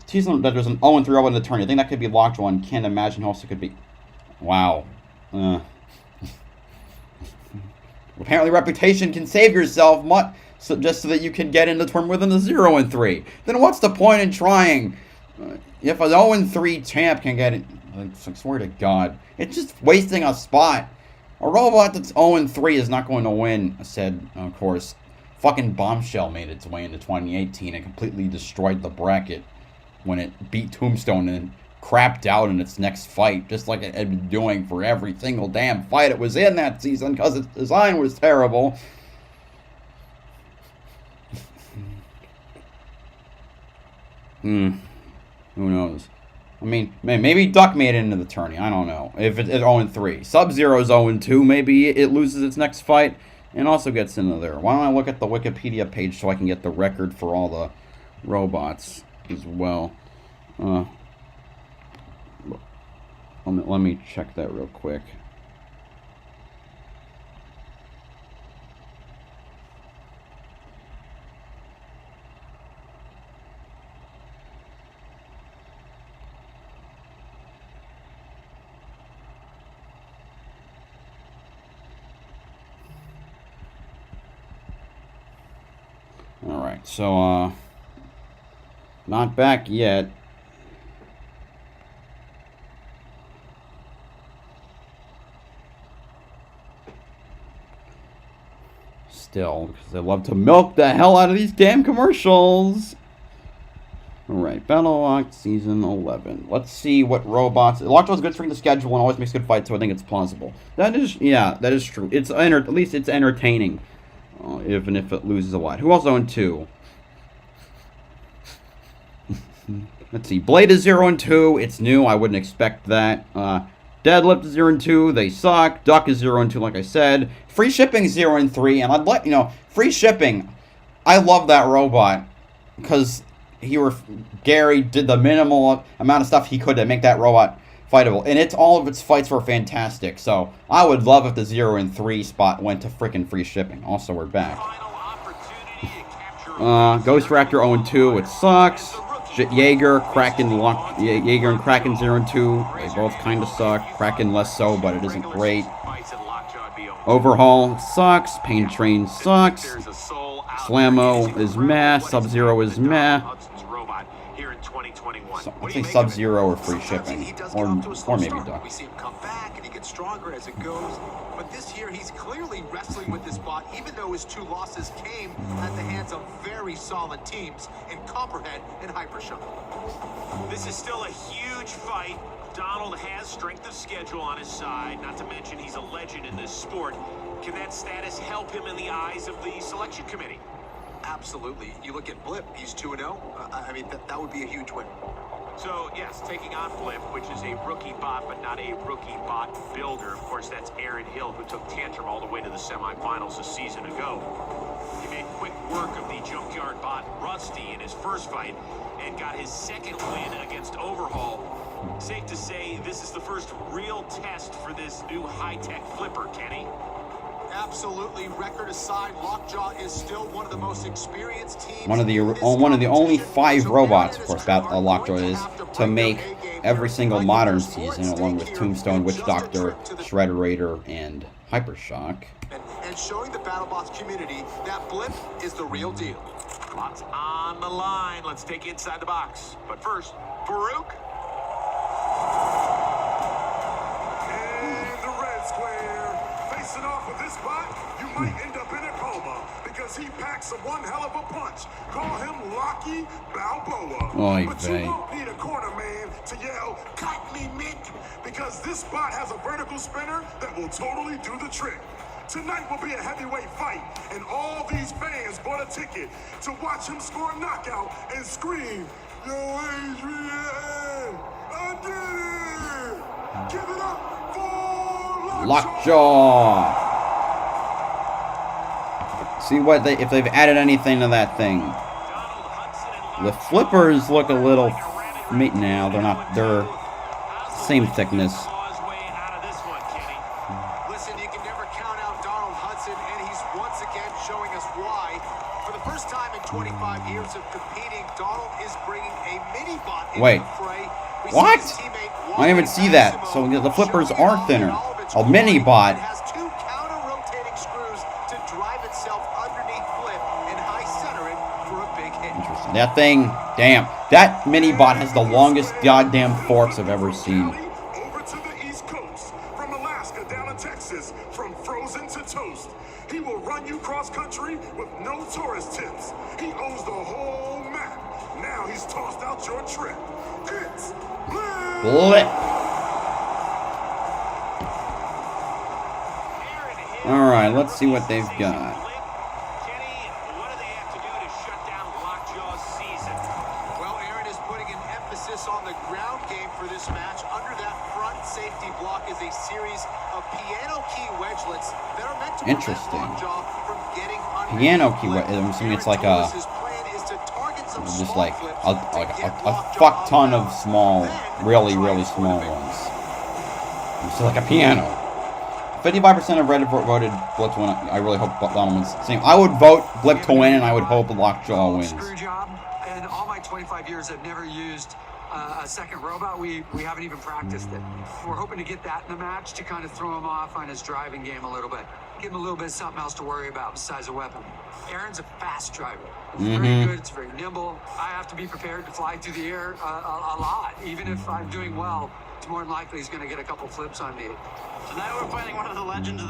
Teasing that there's an 0-3 robot in the turn. I think that could be Lockjaw, and can't imagine who else it could be. Wow. Apparently Reputation can save yourself just so that you can get in the tournament with a 0-3. Then what's the point in trying? If an 0-3 champ can get it, I swear to God, it's just wasting a spot. A robot that's 0-3 is not going to win. I said, of course, fucking Bombshell made its way into 2018 and completely destroyed the bracket when it beat Tombstone and crapped out in its next fight, just like it had been doing for every single damn fight it was in that season because its design was terrible. Who knows? I mean, maybe Duck made it into the tourney. I don't know. If it's 0-3. Sub-Zero is 0-2. Maybe it loses its next fight and also gets into there. Why don't I look at the Wikipedia page so I can get the record for all the robots as well. Let me check that real quick. Alright, so, not back yet. Still, because they love to milk the hell out of these damn commercials. Alright, Battlebots Season 11. Let's see what robots... Lockjaw's good for the schedule and always makes good fights, so I think it's plausible. That is, yeah, that is true. It's at least it's entertaining. Even if it loses a lot. Who else 0-2? Let's see. Blade is 0-2. It's new. I wouldn't expect that. Deadlift is 0-2. They suck. Duck is 0-2, like I said. Free shipping is 0-3. And I'd let you know, free shipping. I love that robot because Gary did the minimal amount of stuff he could to make that robot fightable, and all of its fights were fantastic. So I would love if the 0-3 spot went to freaking free shipping. Also, we're back. Ghost Raptor 0-2. It sucks. Jaeger, Jaeger and Kraken 0-2. They both kind of suck. Kraken less so, but it isn't great. Overhaul sucks. Pain Train sucks. Slammo is meh. Sub-Zero is meh. Let's say Sub-Zero or free shipping, or maybe Duck. We see him come back and he gets stronger as it goes. But this year he's clearly wrestling with this spot, even though his 2 losses came at the hands of very solid teams in Copperhead and Hypershock. This is still a huge fight. Donald has strength of schedule on his side, not to mention he's a legend in this sport. Can that status help him in the eyes of the selection committee? Absolutely. You look at Blip, he's 2-0. I mean, that would be a huge win. So, yes, taking on Blip, which is a rookie bot, but not a rookie bot builder. Of course, that's Aaron Hill, who took Tantrum all the way to the semifinals a season ago. He made quick work of the junkyard bot Rusty in his first fight and got his second win against Overhaul. Safe to say, this is the first real test for this new high-tech flipper, Kenny. Absolutely. Record aside, Lockjaw is still one of the most experienced teams. One of the only 5 robots, of course, Lockjaw is, to make every single modern season, along with Tombstone, Witch Doctor, Shredder Raider, and Hypershock. And showing the Battlebots community that Blip is the real deal. Lots on the line. Let's take you inside the box. But first, Farouk. In the red square, facing off with this bot, you might end up in a coma because he packs one hell of a punch. Call him Locky Balboa. Oy But vey. you won't need a corner man to yell, "Cut me, Mick," because this bot has a vertical spinner that will totally do the trick. Tonight will be a heavyweight fight, and all these fans bought a ticket to watch him score a knockout and scream, "Yo, Adrian, I did it! Give it up for Lockjaw. See what if they've added anything to that thing. The flippers look a little now. They're not. They're same thickness. Listen, you can never count out Donald Hudson, and he's once again showing us why. For the first time in 25 years of competing, Donald is bringing a mini-bot into the fray. What? I didn't even see that. So the flippers are thinner. A mini-bot. It has two counter-rotating screws to drive itself underneath Blip and high center it for a big hit. Interesting. That thing, damn. That mini-bot has the longest goddamn forks I've ever seen. Over to the East Coast, from Alaska down to Texas, from frozen to toast. He will run you cross-country with no tourist tips. He owns the whole map. Now he's tossed out your trip. It's Blip. Alright, let's see what they've got. Kenny, what do they have to do to shut down Lockjaw's season? Well, Aaron is putting an emphasis on the ground game for this match. Under that front safety block is a series of piano key wedgelets that are meant to prevent Lockjaw from getting underneath. Piano key wedgelets. I'm assuming it's like a... just like a fuck ton of small, really small ones. It's like a piano. 55% of Reddit voted Blip to win. I really hope Donald wins. Same. I would vote Blip to win, and I would hope Lockjaw wins. Screw job. And all my 25 years, I've never used a second robot. We haven't even practiced it. We're hoping to get that in the match to kind of throw him off on his driving game a little bit. Give him a little bit of something else to worry about besides a weapon. Aaron's a fast driver. It's very good. It's very nimble. I have to be prepared to fly through the air a lot. Even if I'm doing well, it's more than likely he's going to get a couple flips on me. Tonight we're fighting one of the legends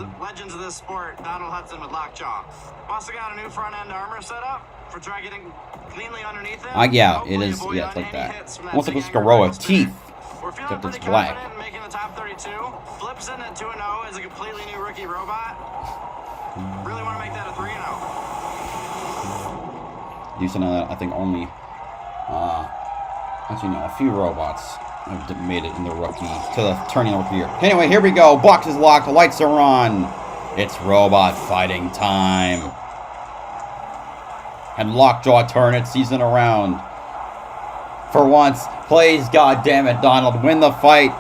of this sport, Donald Hudson with Lockjaw. Also got a new front end armor set up for try getting cleanly underneath him. Yeah, it is. Yeah, it's like that. Almost like a Scorpios teeth. We're feeling Except it's pretty black. confident in making the top 32. Blip's in at 2-0 as a completely new rookie robot. Really want to make that a 3-0. Decent on that. I think only, actually no, a few robots have made it in the rookie, to the turning the rookie year. Anyway, here we go. Box is locked. The lights are on. It's robot fighting time. And Lockjaw turn its season around. For once, please, God damn it, Donald, win the fight.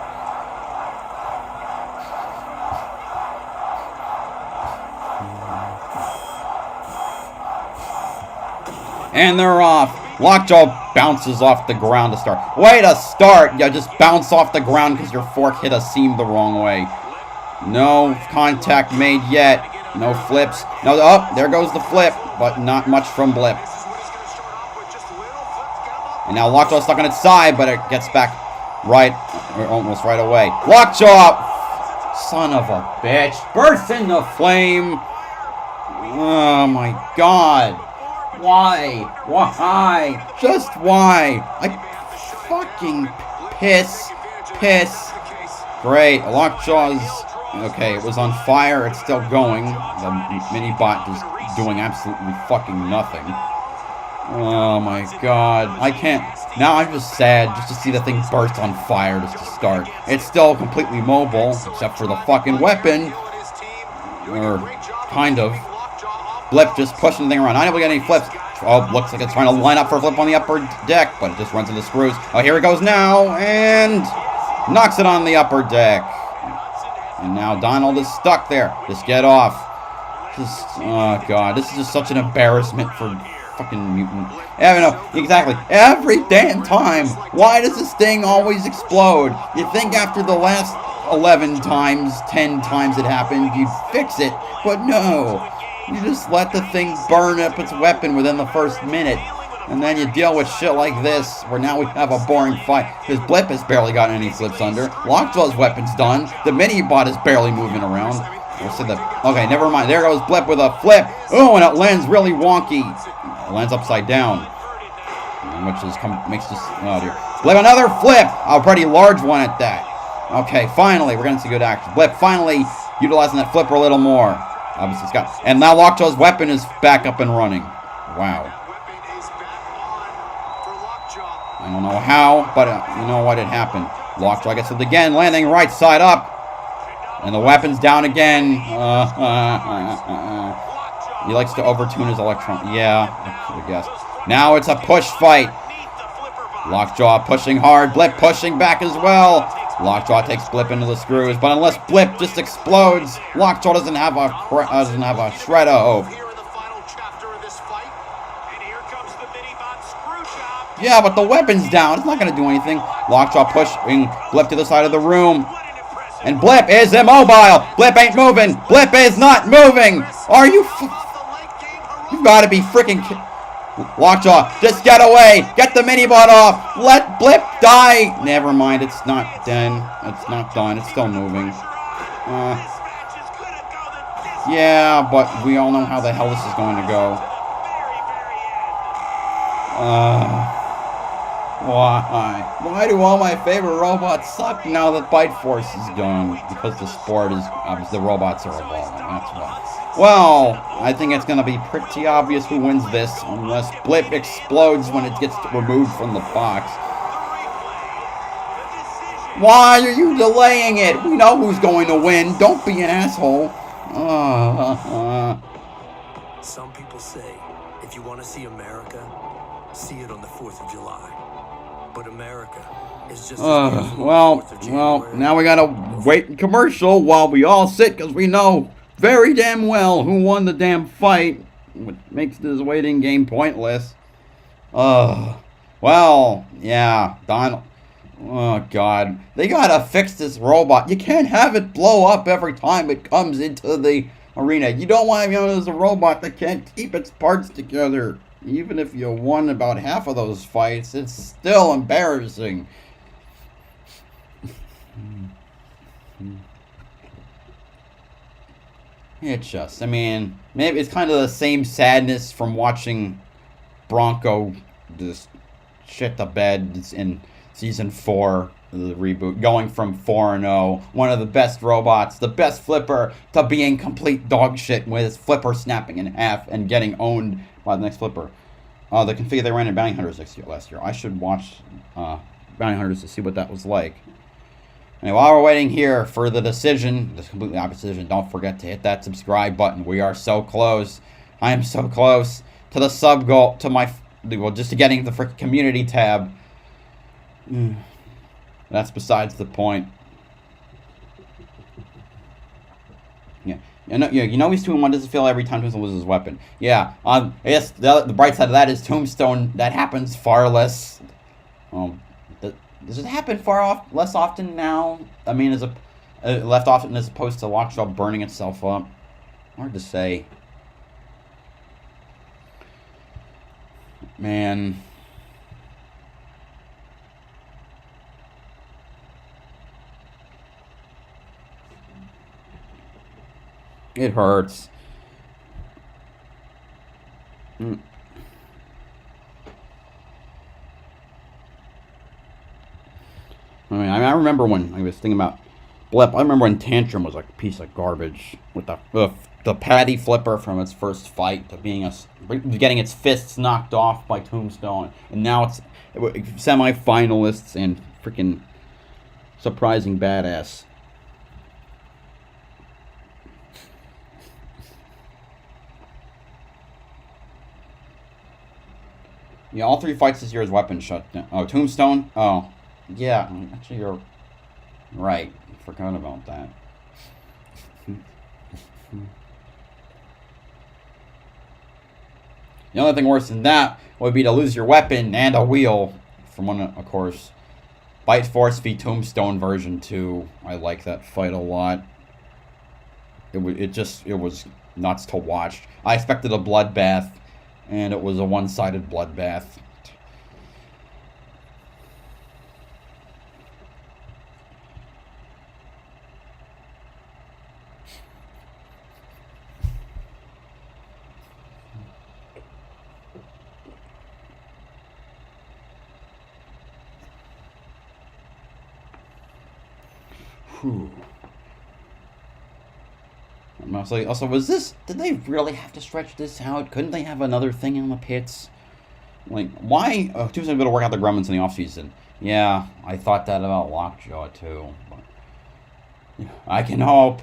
And they're off. Lockjaw bounces off the ground to start. Way to start! You just bounce off the ground because your fork hit a seam the wrong way. No contact made yet. No flips. No, oh, there goes the flip, but not much from Blip. And now Lockjaw's stuck on its side, but it gets back right, or almost right away. Lockjaw! Son of a bitch. Bursts into flame. Oh my god. Why? Why? Just why? I fucking piss. Great. Lockjaw's... Okay, it was on fire. It's still going. The mini-bot is doing absolutely fucking nothing. Oh my god. I can't... Now I'm just sad just to see the thing burst on fire just to start. It's still completely mobile, except for the fucking weapon. Or kind of. Blip just pushing the thing around. Not able to get any flips. Oh, looks like it's trying to line up for a flip on the upper deck, but it just runs into screws. Oh, here it goes now, and knocks it on the upper deck. And now Donald is stuck there. Just get off. Just, oh god, this is just such an embarrassment for fucking mutant. Yeah, no, exactly. Every damn time. Why does this thing always explode? You'd think after the last 11 times, 10 times it happened, you'd fix it, but no. You just let the thing burn up its weapon within the first minute. And then you deal with shit like this, where now we have a boring fight. Because Blip has barely gotten any flips under. Lockjaw's weapon's done. The mini-bot is barely moving around. Okay, never mind. There goes Blip with a flip. Oh, and it lands really wonky. It lands upside down. Which is makes this... Oh, dear. Blip, another flip! A pretty large one at that. Okay, finally, we're going to see good action. Blip finally utilizing that flipper a little more. Obviously, it's got... And now Lockjaw's weapon is back up and running. Wow. I don't know how, but you know what? It happened. Lockjaw gets it again, landing right side up. And the weapon's down again. He likes to overtune his electron. Yeah, I should have guessed. Now it's a push fight. Lockjaw pushing hard. Blip pushing back as well. Lockjaw takes Blip into the screws, but unless Blip just explodes, Lockjaw doesn't have a shred of hope. Yeah, but the weapon's down. It's not going to do anything. Lockjaw pushing Blip to the side of the room. And Blip is immobile. Blip ain't moving. Blip is not moving. Are you... You've got to be freaking... Lockjaw, just get away. Get the mini-bot off. Let Blip die. Never mind. It's not done. It's not done. It's still moving. Yeah, but we all know how the hell this is going to go. Why? Why do all my favorite robots suck now that Bite Force is gone? Because the sport is... the robots are evolving. That's why. Well, I think it's going to be pretty obvious who wins this unless Blip explodes when it gets removed from the box. Why are you delaying it? We know who's going to win. Don't be an asshole. Some people say if you want to see America, see it on the 4th of July. But America is just well, now we gotta wait in commercial while we all sit because we know very damn well who won the damn fight, which makes this waiting game pointless. Well, yeah, Donald. Oh, God. They gotta fix this robot. You can't have it blow up every time it comes into the arena. You don't want to be as a robot that can't keep its parts together. Even if you won about half of those fights, it's still embarrassing. It's just, I mean, maybe it's kind of the same sadness from watching Bronco just shit the bed in Season 4 of the reboot, going from 4-0, one of the best robots, the best flipper, to being complete dog shit with his flipper snapping in half and getting owned by the next flipper. The config they ran in Bounty Hunters last year. I should watch Bounty Hunters to see what that was like. And while we're waiting here for the decision, this completely opposite decision, don't forget to hit that subscribe button. We are so close. I am so close to the sub goal, to my, well, just to getting the freaking community tab. That's besides the point. Yeah. You know he's 2-1. Does it feel every time Tombstone loses his weapon? Yeah. I guess the bright side of that is Tombstone. That happens far less. Does it happen less often now? I mean, less often as opposed to Lockjaw burning itself up. Hard to say. Man. It hurts. I mean, I remember when I was thinking about Blip. I remember when Tantrum was like a piece of garbage with the patty flipper from its first fight to getting its fists knocked off by Tombstone, and now it's semi-finalists and freaking surprising badass. Yeah, all 3 fights this year is weapon shut down. Oh, Tombstone? Oh, yeah. Actually, you're right. I forgot about that. The only thing worse than that would be to lose your weapon and a wheel from one, of course. Bite Force v Tombstone version 2. I like that fight a lot. It was nuts to watch. I expected a bloodbath. And it was a one-sided bloodbath. Whew. Also, did they really have to stretch this out? Couldn't they have another thing in the pits? Like, why? Tombstone's going to work out the Gremlins in the offseason. Yeah, I thought that about Lockjaw, too. But I can hope.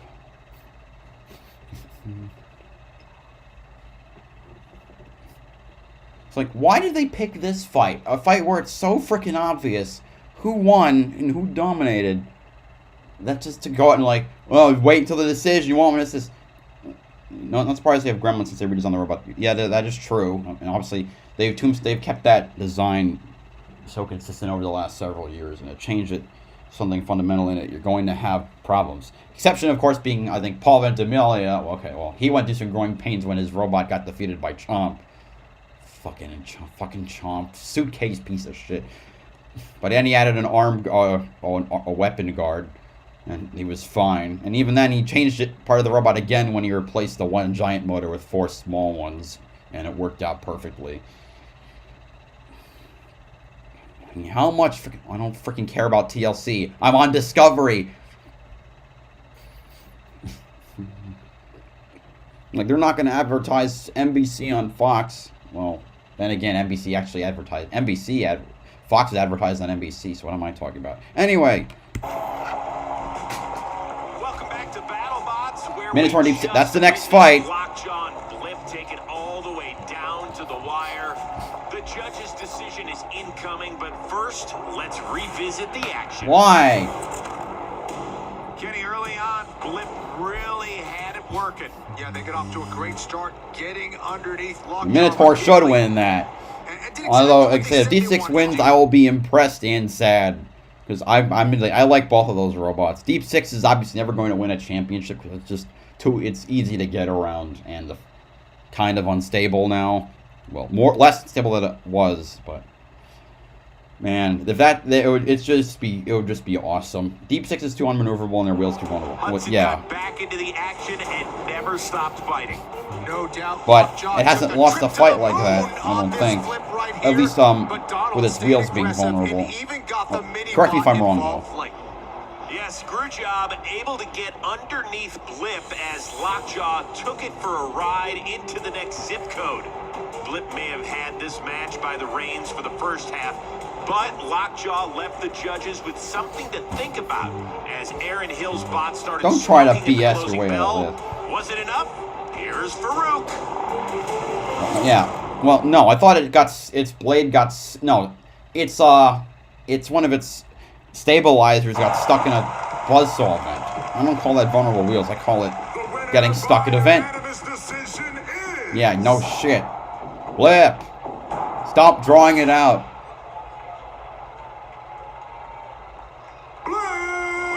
It's like, why did they pick this fight? A fight where it's so freaking obvious who won and who dominated. That's just to go out and like, well, wait until the decision. You want me to this? No, not surprised they have gremlins since they redesigned the robot. Yeah, that is true. And obviously, they've kept that design so consistent over the last several years, and to change it, something fundamental in it, you're going to have problems. Exception, of course, being, I think, Paul Ventimiglia. Okay, well, he went through some growing pains when his robot got defeated by Chomp. Fucking Chomp. Suitcase piece of shit. But then he added an a weapon guard, and he was fine. And even then, he changed part of the robot again when he replaced the one giant motor with 4 small ones, and it worked out perfectly. I mean, how much? I don't freaking care about TLC. I'm on Discovery. Like, they're not going to advertise NBC on Fox. Well, then again, NBC actually advertised. Fox is advertised on NBC, so what am I talking about? Anyway. Welcome back to Battlebots, where Minotaur Deep. That's the next fight. Lockjaw and Blip take it all the way down to the wire. The judge's decision is incoming, but first, let's revisit the action. Why? Kenny, early on, Blip really had it working. Yeah, they get off to a great start getting underneath Lockjaw. Minotaur should win that. Although, like I said, if D6 wins, I will be impressed and sad. Because I like both of those robots. Deep 6 is obviously never going to win a championship because it's just it's easy to get around and kind of unstable now. Well, less stable than it was, but man, if it would just be awesome. Deep 6 is too unmaneuverable and their wheels too vulnerable. Yeah. Got back into the action and never stopped fighting. No doubt. But it hasn't lost a fight like that, I don't think. At least with its wheels being vulnerable. Correct me if I'm wrong, though. Yes, Screwjob able to get underneath Blip as Lockjaw took it for a ride into the next zip code. Blip may have had this match by the reins for the first half, but Lockjaw left the judges with something to think about as Aaron Hill's bot started. Don't try to BS your way out of this. Was it enough? Here's Farouk. Yeah. Well, no, I thought its blade got no. It's one of its stabilizers got stuck in a buzzsaw vent. I don't call that vulnerable wheels. I call it getting stuck at a vent. Yeah, no shit. Blip. Stop drawing it out.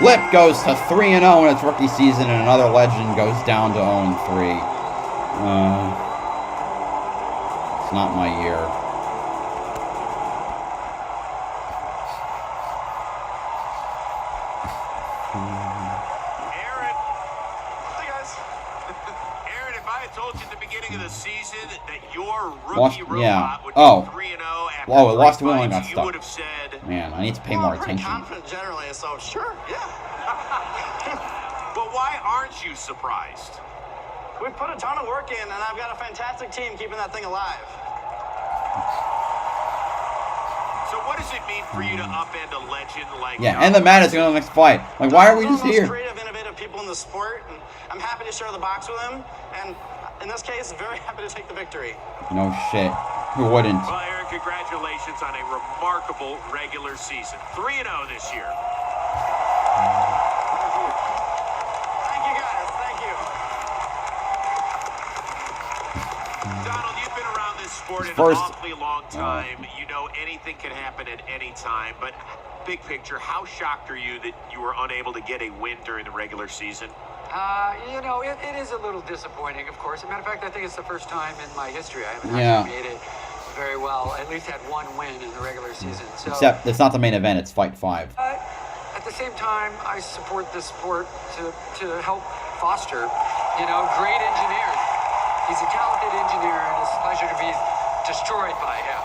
Blip goes to 3-0 in its rookie season, and another legend goes down to 0-3. It's not my year. Aaron. Hi, guys. Aaron, if I had told you at the beginning of the season that your rookie robot would be 3-0 after it lost to Will and got you stuck. would have said, man, I need to pay more attention. I'm pretty confident generally, so sure, yeah. But why aren't you surprised? We've put a ton of work in, and I've got a fantastic team keeping that thing alive. So what does it mean for you to upend a legend like and the Matt is going to the next fight. Like, why are we just here? Creative, innovative people in the sport, and I'm happy to share the box with them, and in this case, very happy to take the victory. No shit. Who wouldn't? Well, Aaron, congratulations on a remarkable regular season. 3-0 this year. Thank you, guys. Thank you. Donald, you've been around this sport an awfully long time. You know anything can happen at any time, but big picture, how shocked are you that you were unable to get a win during the regular season? You know, it is a little disappointing, of course. As a matter of fact, I think it's the first time in my history I haven't actually made it very well. At least had one win in the regular season. So, except it's not the main event, it's Fight 5. At the same time, I support this sport to help foster, great engineers. He's a talented engineer, and it's a pleasure to be destroyed by him.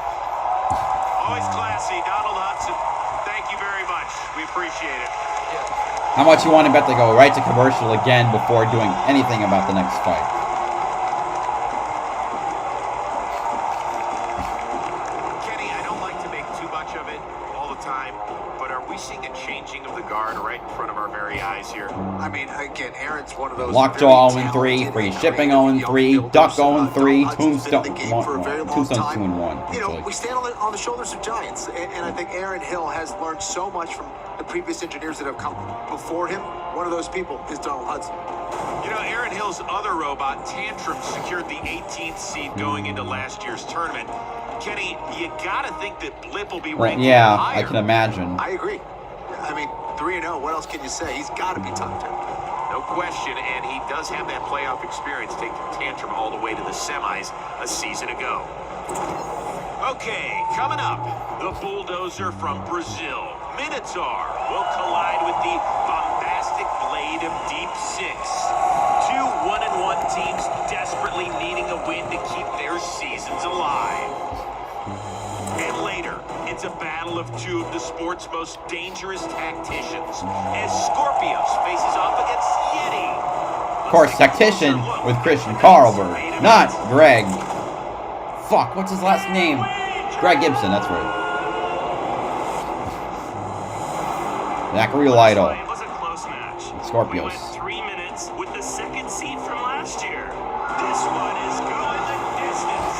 Always classy, Donald Hudson. Thank you very much. We appreciate it. Yeah. How much you want to bet to go right to commercial again before doing anything about the next fight? Kenny, I don't like to make too much of it all the time, but are we seeing a changing of the guard right in front of our very eyes here? I mean, again, Aaron's one of those Lockjaw very 0-3, talented free and shipping creative 0-3, young Duck builders. 0-3, Donald Hudson's been in the game for a very long Tombstone's time. 2-1. You know, Actually. we stand on the shoulders of giants, and I think Aaron Hill has learned so much from the previous engineers that have come before him. One of those people is Donald Hudson. You know, Aaron Hill's other robot, Tantrum, secured the 18th seed going into last year's tournament. Kenny, you gotta think that Blip will be ranked yeah, higher. I can imagine. I agree. I mean, 3-0, what else can you say? He's got to be top 10. No question, and he does have that playoff experience, taking Tantrum all the way to the semis a season ago. Okay, coming up, the bulldozer from Brazil, Minotaur, will collide with the bombastic blade of Deep Six. Two 1-1 teams desperately needing a win to keep their seasons alive. And later, it's a battle of two of the sport's most dangerous tacticians, as Scorpios faces off against Yeti. Of course, tactician with Christian Carlberg, not Greg. Fuck, what's his last name? Greg Gibson, that's right. Zachary Lytle. It was a close match. Scorpios. We went 3 minutes with the second seed from last year. This one is going the distance.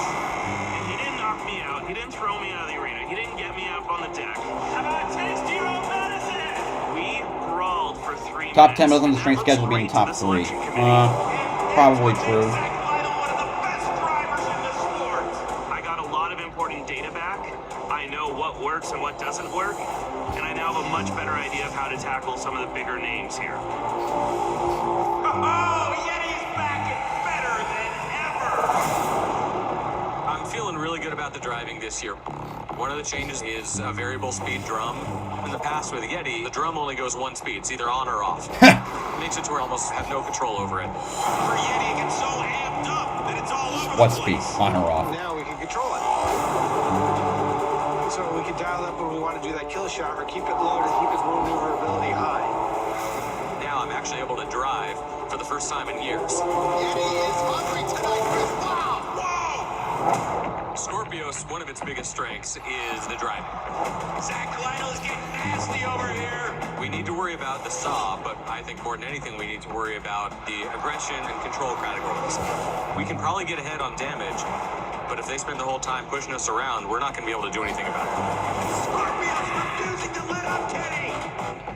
And he didn't knock me out. He didn't throw me out of the arena. He didn't get me up on the deck. How about taste your own medicine? We brawled for 3 minutes. Top 10 on the strength schedule being top 3. Probably true. I got a lot of important data back. I know what works and what doesn't work. And I now have a much better idea of how to tackle some of the bigger names here. Oh, Yeti's back and better than ever. I'm feeling really good about the driving this year. One of the changes is a variable speed drum. In the past with Yeti, the drum only goes one speed. It's either on or off. It makes it to where I almost have no control over it. For Yeti, it gets so amped up that it's all over What the speed? place. On or off? Now we can control it. So we can dial up when we want to do that kill shot or keep it low to keep its maneuverability high. Now I'm actually able to drive for the first time in years. Yeti is hungry tonight, Chris. Wow! Scorpios, one of its biggest strengths is the driving. Zach Lytle's getting nasty over here. We need to worry about the saw, but I think more than anything we need to worry about the aggression and control categories. We can probably get ahead on damage, but if they spend the whole time pushing us around, we're not going to be able to do anything about it. Scorpios refusing to let up Kenny.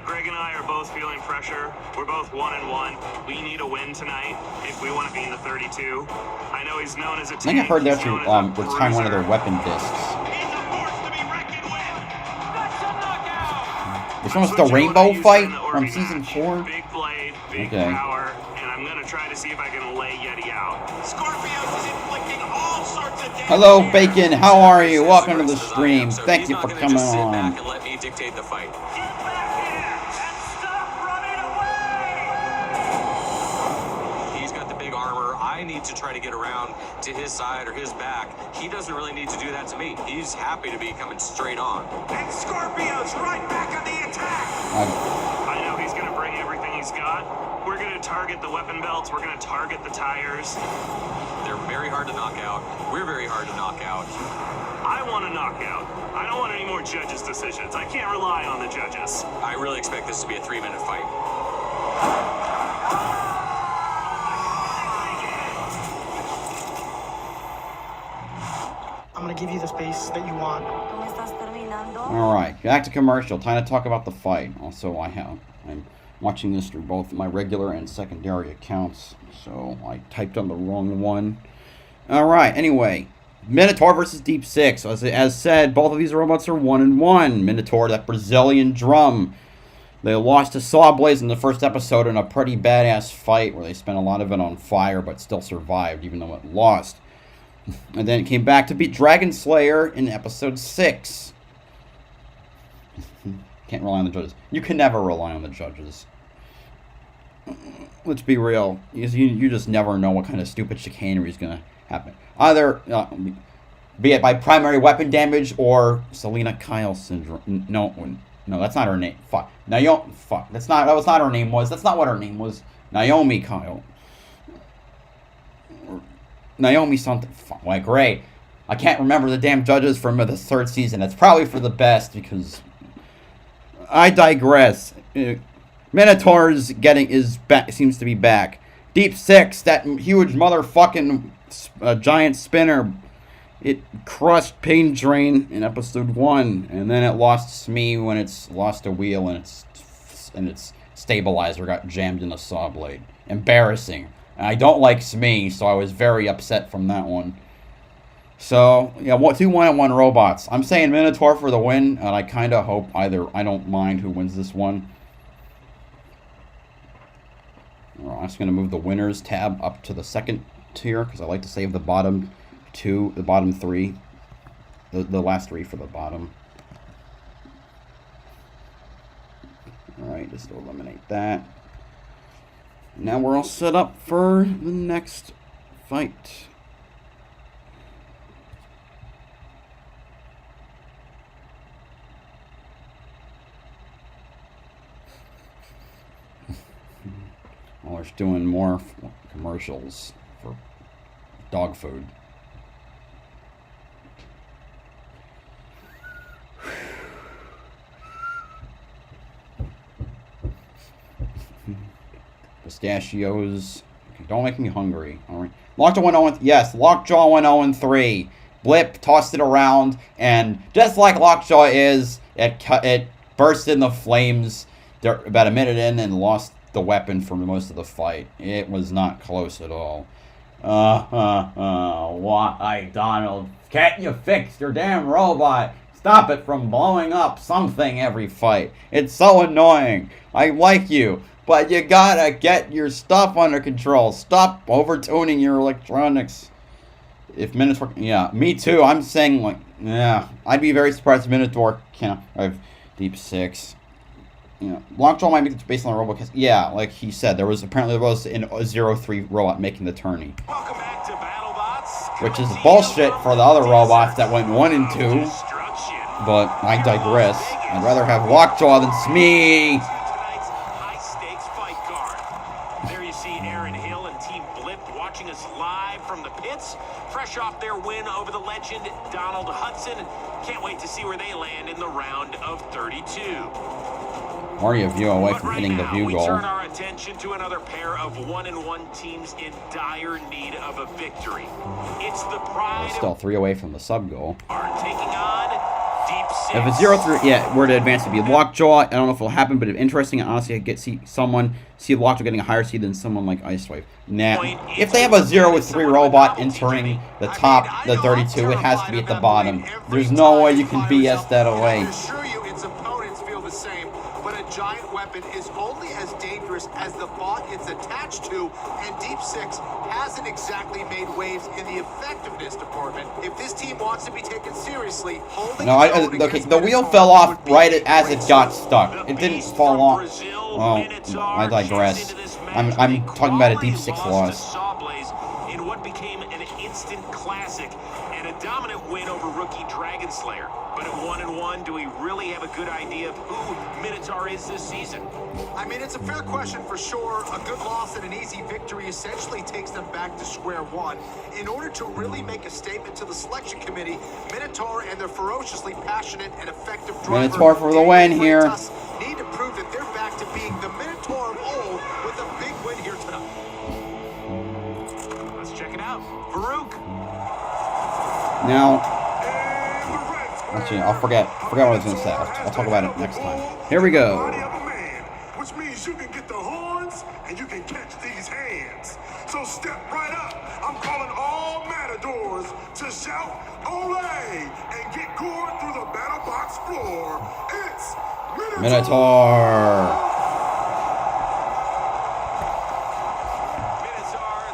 Greg and I are both feeling pressure. We're both 1-1. We need a win tonight if we want to be in the 32. I know he's known as a I think I heard they're actually retiring one of their weapon discs. He's a force to be reckoned with. That's a knockout. This one's the Rainbow Fight from Season 4? Big blade, big Okay. power, and I'm going to try to see if I can lay Yeti out. Scorpios is inflicting all sorts of damage. Hello, Bacon. How are you? Welcome to the stream. So Thank he's you not for gonna coming just sit on. back and let me dictate the fight. Get back here and stop running away. He's got the big armor. I need to try to get around to his side or his back. He doesn't really need to do that to me. He's happy to be coming straight on. And Scorpios right back on the attack. I know he's going to bring everything he's got. We're going to target the weapon belts. We're going to target the tires. They're very hard to knock out. We're very hard to knock out. I want a knockout. I don't want any more judges' decisions. I can't rely on the judges. I really expect this to be a 3-minute fight. I'm going to give you the space that you want. All right, back to commercial. Time to talk about the fight. Also, I'm watching this through both my regular and secondary accounts, so I typed on the wrong one. All right. Anyway, Minotaur versus Deep Six. As said, both of these robots are 1-1. Minotaur, that Brazilian drum. They lost to Sawblaze in the first episode in a pretty badass fight where they spent a lot of it on fire, but still survived even though it lost. And then it came back to beat Dragon Slayer in episode 6. Can't rely on the judges. You can never rely on the judges. Let's be real. You just never know what kind of stupid chicanery is going to happen. Either be it by primary weapon damage or Selena Kyle syndrome. No, that's not her name. Fuck. Naomi. Fuck. That was not her name. That's not what her name was. Naomi Kyle. Naomi something. Fuck. Like, great. I can't remember the damn judges from the third season. That's probably for the best because I digress. Minotaur's seems to be back. Deep Six, that huge motherfucking giant spinner. It crushed Pain Train in episode 1, and then it lost Smee when it's lost a wheel and its stabilizer got jammed in a saw blade. Embarrassing. And I don't like Smee, so I was very upset from that one. So, yeah, 2 1-on-1 robots. I'm saying Minotaur for the win, and I kind of hope either. I don't mind who wins this one. I'm just going to move the winners tab up to the second tier, because I like to save the bottom 2, the bottom 3, the last 3 for the bottom. Alright, just to eliminate that. Now we're all set up for the next fight. Well, we're doing more commercials for dog food. Pistachios. Okay, don't make me hungry. All right. Lockjaw went 0-3. Yes, Lockjaw went 0-3. Blip tossed it around, and just like Lockjaw is, it burst into flames about a minute in and lost the weapon for most of the fight. It was not close at all. Why, Donald? Can't you fix your damn robot? Stop it from blowing up something every fight. It's so annoying. I like you, but you gotta get your stuff under control. Stop overtuning your electronics. If Minotaur, yeah, me too. I'm saying, like, yeah, I'd be very surprised if Minotaur can't have Deep Six. You know, Lockjaw might be based on the robot, because, yeah, like he said, there was an 0-3 robot making the tourney. Welcome back to Battlebots. Which is bullshit for the other robots that went 1 and 2. But I digress. I'd rather have Lockjaw than Smee. Tonight's high-stakes fight card. There you see Aaron Hill and Team Blip watching us live from the pits, fresh off their win over the legend Donald Hudson. Can't wait to see where they land in the round of 32. Already a view away from hitting the view we goal. turn our attention to another pair of 1-1 teams in dire need of a victory. It's the pride Still 3 away from the sub goal. taking on Deep Six. If it's 0-3, yeah, we're to advance to be Lockjaw. I don't know if it'll happen, but it's interesting. Honestly, I see Lockjaw getting a higher seed than someone like Ice Wave. Nah, if they have a 0-3 robot entering the top, the 32, it has to be at the bottom. There's no way you can BS that away. Giant weapon is only as dangerous as the bot it's attached to, and Deep Six hasn't exactly made waves in the effectiveness department. If this team wants to be taken seriously, holding okay, the wheel fell off right as it got stuck. It didn't fall off. Well, I digress. I'm talking about a Deep Six loss. In what became an instant classic and a dominant win over rookie Dragon Slayer. But at 1-1, do we really have a good idea of who Minotaur is this season? I mean, it's a fair question for sure. A good loss and an easy victory essentially takes them back to square one. In order to really make a statement to the selection committee, Minotaur and their ferociously passionate and effective driver Minotaur for the win here. Need to prove that they're back to being the Minotaur of old with a big win here tonight. Let's check it out. Farouk. Now, actually, I forget what I was going to say. I'll talk about it next time. Here we go. Which means you can get the horns and you can catch these hands. So step right up. I'm calling all matadors to shout "Olay" and get going through the battle box floor. It's Minotaur.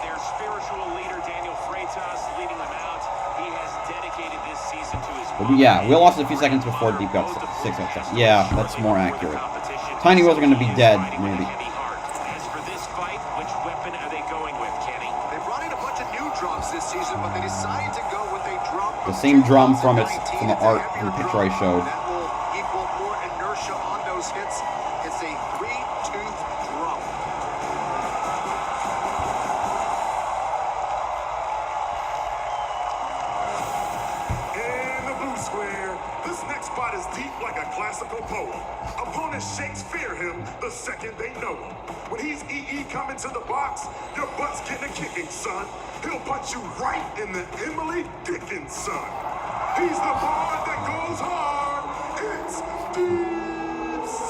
Their spiritual leader Daniel Freitas leading them out. He has dedicated this season to his Yeah, we lost a few seconds before Deep got 6 seconds. Yeah, that's more accurate. Tiny Wheels are going to be dead, maybe. As for this fight, which weapon are they going with, Kenny? They brought in a bunch of new drums this season, but they decided to go with a drum. The same drum from the art, from the picture I showed. That will equal more inertia on those hits. It's a 3-tooth drum. In the blue square, this next spot is deep like a classical poem. Opponents' shakes fear him the second they know him. When he's EE coming to the box, your butt's getting a kicking, son. He'll punch you right in the Emily Dickens, son. He's the boy that goes hard. It's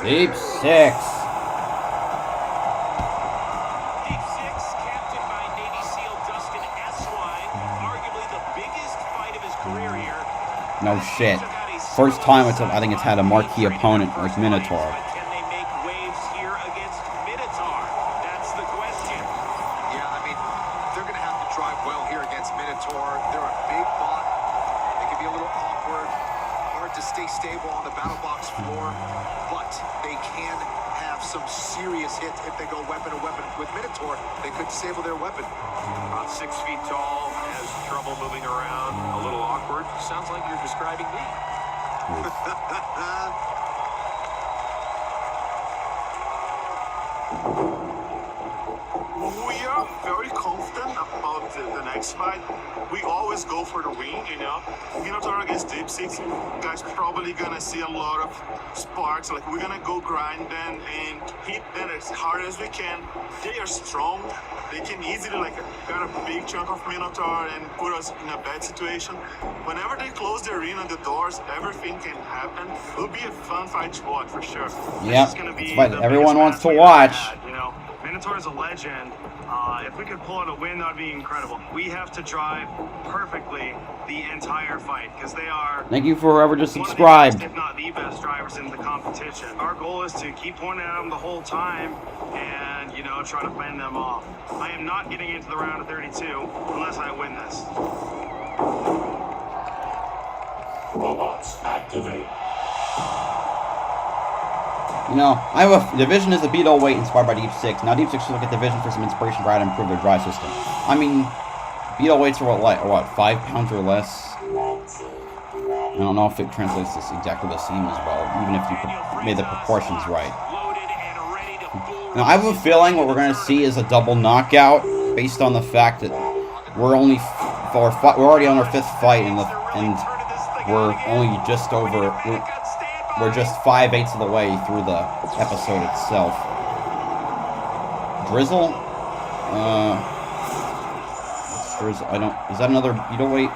Deep Six. Deep Six, captained by Navy SEAL Dustin Eswine, arguably the biggest fight of his career here. No shit. First time I think it's had a marquee opponent like Minotaur. Can they make waves here against Minotaur? That's the question. Yeah, I mean, they're going to have to drive well here against Minotaur. They're a big bot. They can be a little awkward, hard to stay stable on the battle box floor, but they can have some serious hits if they go weapon to weapon. With Minotaur, they could disable their weapon. About 6 feet tall, has trouble moving around, a little awkward. Sounds like you're describing me. We are very confident about the next fight. We always go for the win, you know. Minotaur against Deep Six, guys probably gonna see a lot of sparks. Like, we're gonna go grind them and hit them as hard as we can. They are strong. They can easily, like, got a big chunk of Minotaur and put us in a bad situation. Whenever they close the arena, the doors, everything can happen. It'll be a fun fight to watch for sure. Yep, It's gonna be it's what the everyone biggest wants to match we've watch. ever had, you know, Minotaur's a legend. If we could pull out a win, that would be incredible. We have to drive perfectly the entire fight because they are. Thank you for whoever just one of the subscribed. best, if not the best drivers in the competition. Our goal is to keep pointing at them the whole time and, you know, try to fend them off. I am not getting into the round of 32 unless I win this. Robots activate. You know, I have a division is a beetle weight inspired by Deep Six. Now Deep Six should look at division for some inspiration for how to improve their drive system. I mean, beetle weights are what 5 pounds or less. I don't know if it translates this exactly the same as well, even if you made the proportions right. Now I have a feeling what we're going to see is a double knockout based on the fact that we're only we're already on our 5th fight and we're only just over. We're just 5/8 of the way through the episode itself. Drizzle? Drizzle, is that another beetle weight?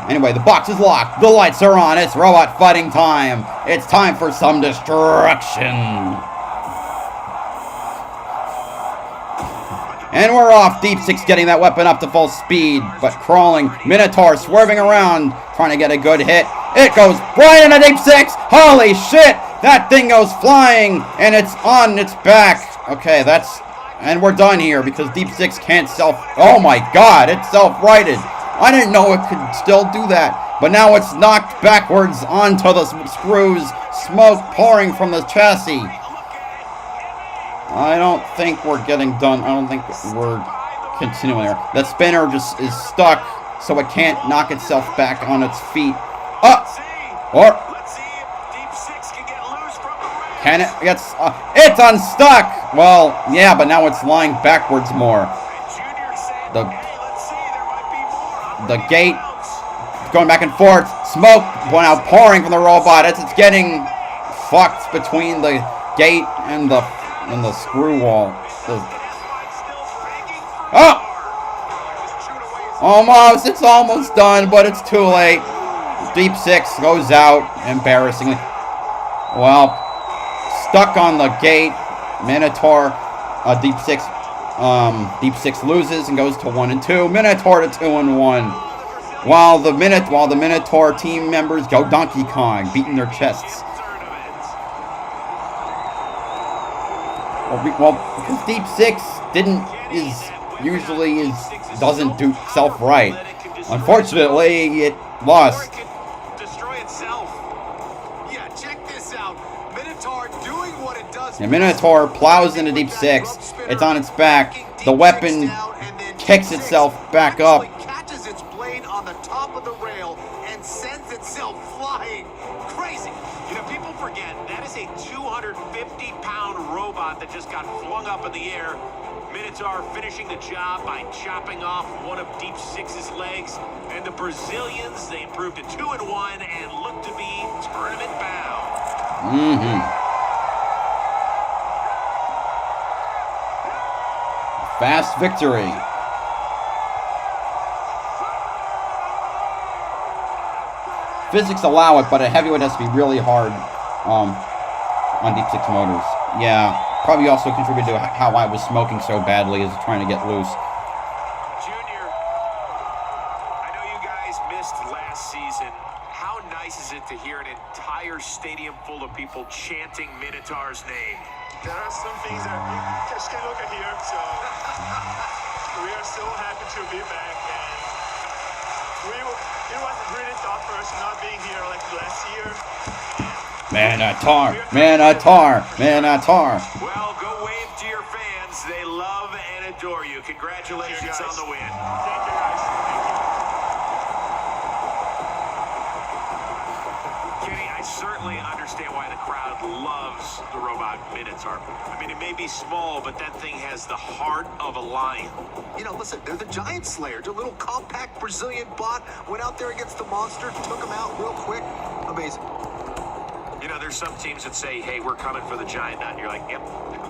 Anyway, the box is locked. The lights are on. It's robot fighting time. It's time for some destruction. And we're off. Deep Six getting that weapon up to full speed, but crawling. Minotaur swerving around, trying to get a good hit. It goes right into Deep Six. Holy shit! That thing goes flying, and it's on its back. Okay, and we're done here because Deep Six can't oh my god, it's self-righted. I didn't know it could still do that, but now it's knocked backwards onto the screws, smoke pouring from the chassis. I don't think we're getting done. I don't think we're continuing there. The spinner just is stuck, so it can't knock itself back on its feet. Can it? It's unstuck. Well, yeah, but now it's lying backwards more. The gate going back and forth. Smoke now pouring from the robot as it's getting fucked between the gate and the screw wall. Almost. It's almost done, but it's too late. Deep Six goes out embarrassingly. Well, stuck on the gate. Minotaur, Deep Six loses and goes to 1-2. Minotaur to 2-1. While the Minotaur team members go Donkey Kong, beating their chests. Well, because Deep Six doesn't do self right. Unfortunately, it lost. Destroy itself. Yeah, check this out. Minotaur doing what it does. And Minotaur plows into Deep Six. It's on its back. The weapon kicks itself back up. Catches its blade on the top of the rail and sends itself flying. Crazy. You know, people forget that is a 250-pound robot that just got flung up in the air. Minotaur finishing the job by chopping off one of Deep Six's legs. And the Brazilians, they improved to 2-1 and look to be tournament bound. Fast victory. Physics allow it, but a heavyweight has to be really hard on Deep Six motors. Yeah, probably also contributed to how I was smoking so badly as trying to get loose. Junior, I know you guys missed last season. How nice is it to hear an entire stadium full of people chanting Minotaur's name? There are some things that you just can't look at here, so we are so happy to be back. And it was really tough for us not being here like last year. Minotaur, Minotaur, Minotaur. Well, go wave to your fans. They love and adore you. Congratulations on the win. Thank you, guys. Kenny, I certainly understand why the crowd loves the robot Minotaur. I mean, it may be small, but that thing has the heart of a lion. You know, listen, they're the Giant Slayer. Their little compact Brazilian bot went out there against the monster, took him out real quick. Amazing. You know, there's some teams that say, hey, we're coming for the Giant Nut. And you're like, yep,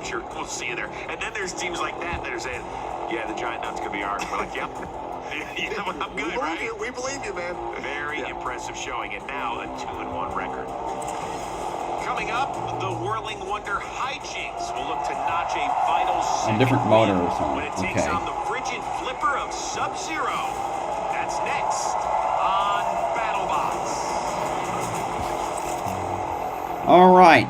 sure, we'll see you there. And then there's teams like that that are saying, yeah, the Giant Nut's going to be ours. We're like, yep. Yeah, I'm good, right? We believe you, man. Very impressive showing, and now a 2-1 record. Coming up, the whirling wonder Hijinx will look to notch a vital A different motor or something. when it takes on the frigid flipper of Sub-Zero. That's next on Battlebots. All right,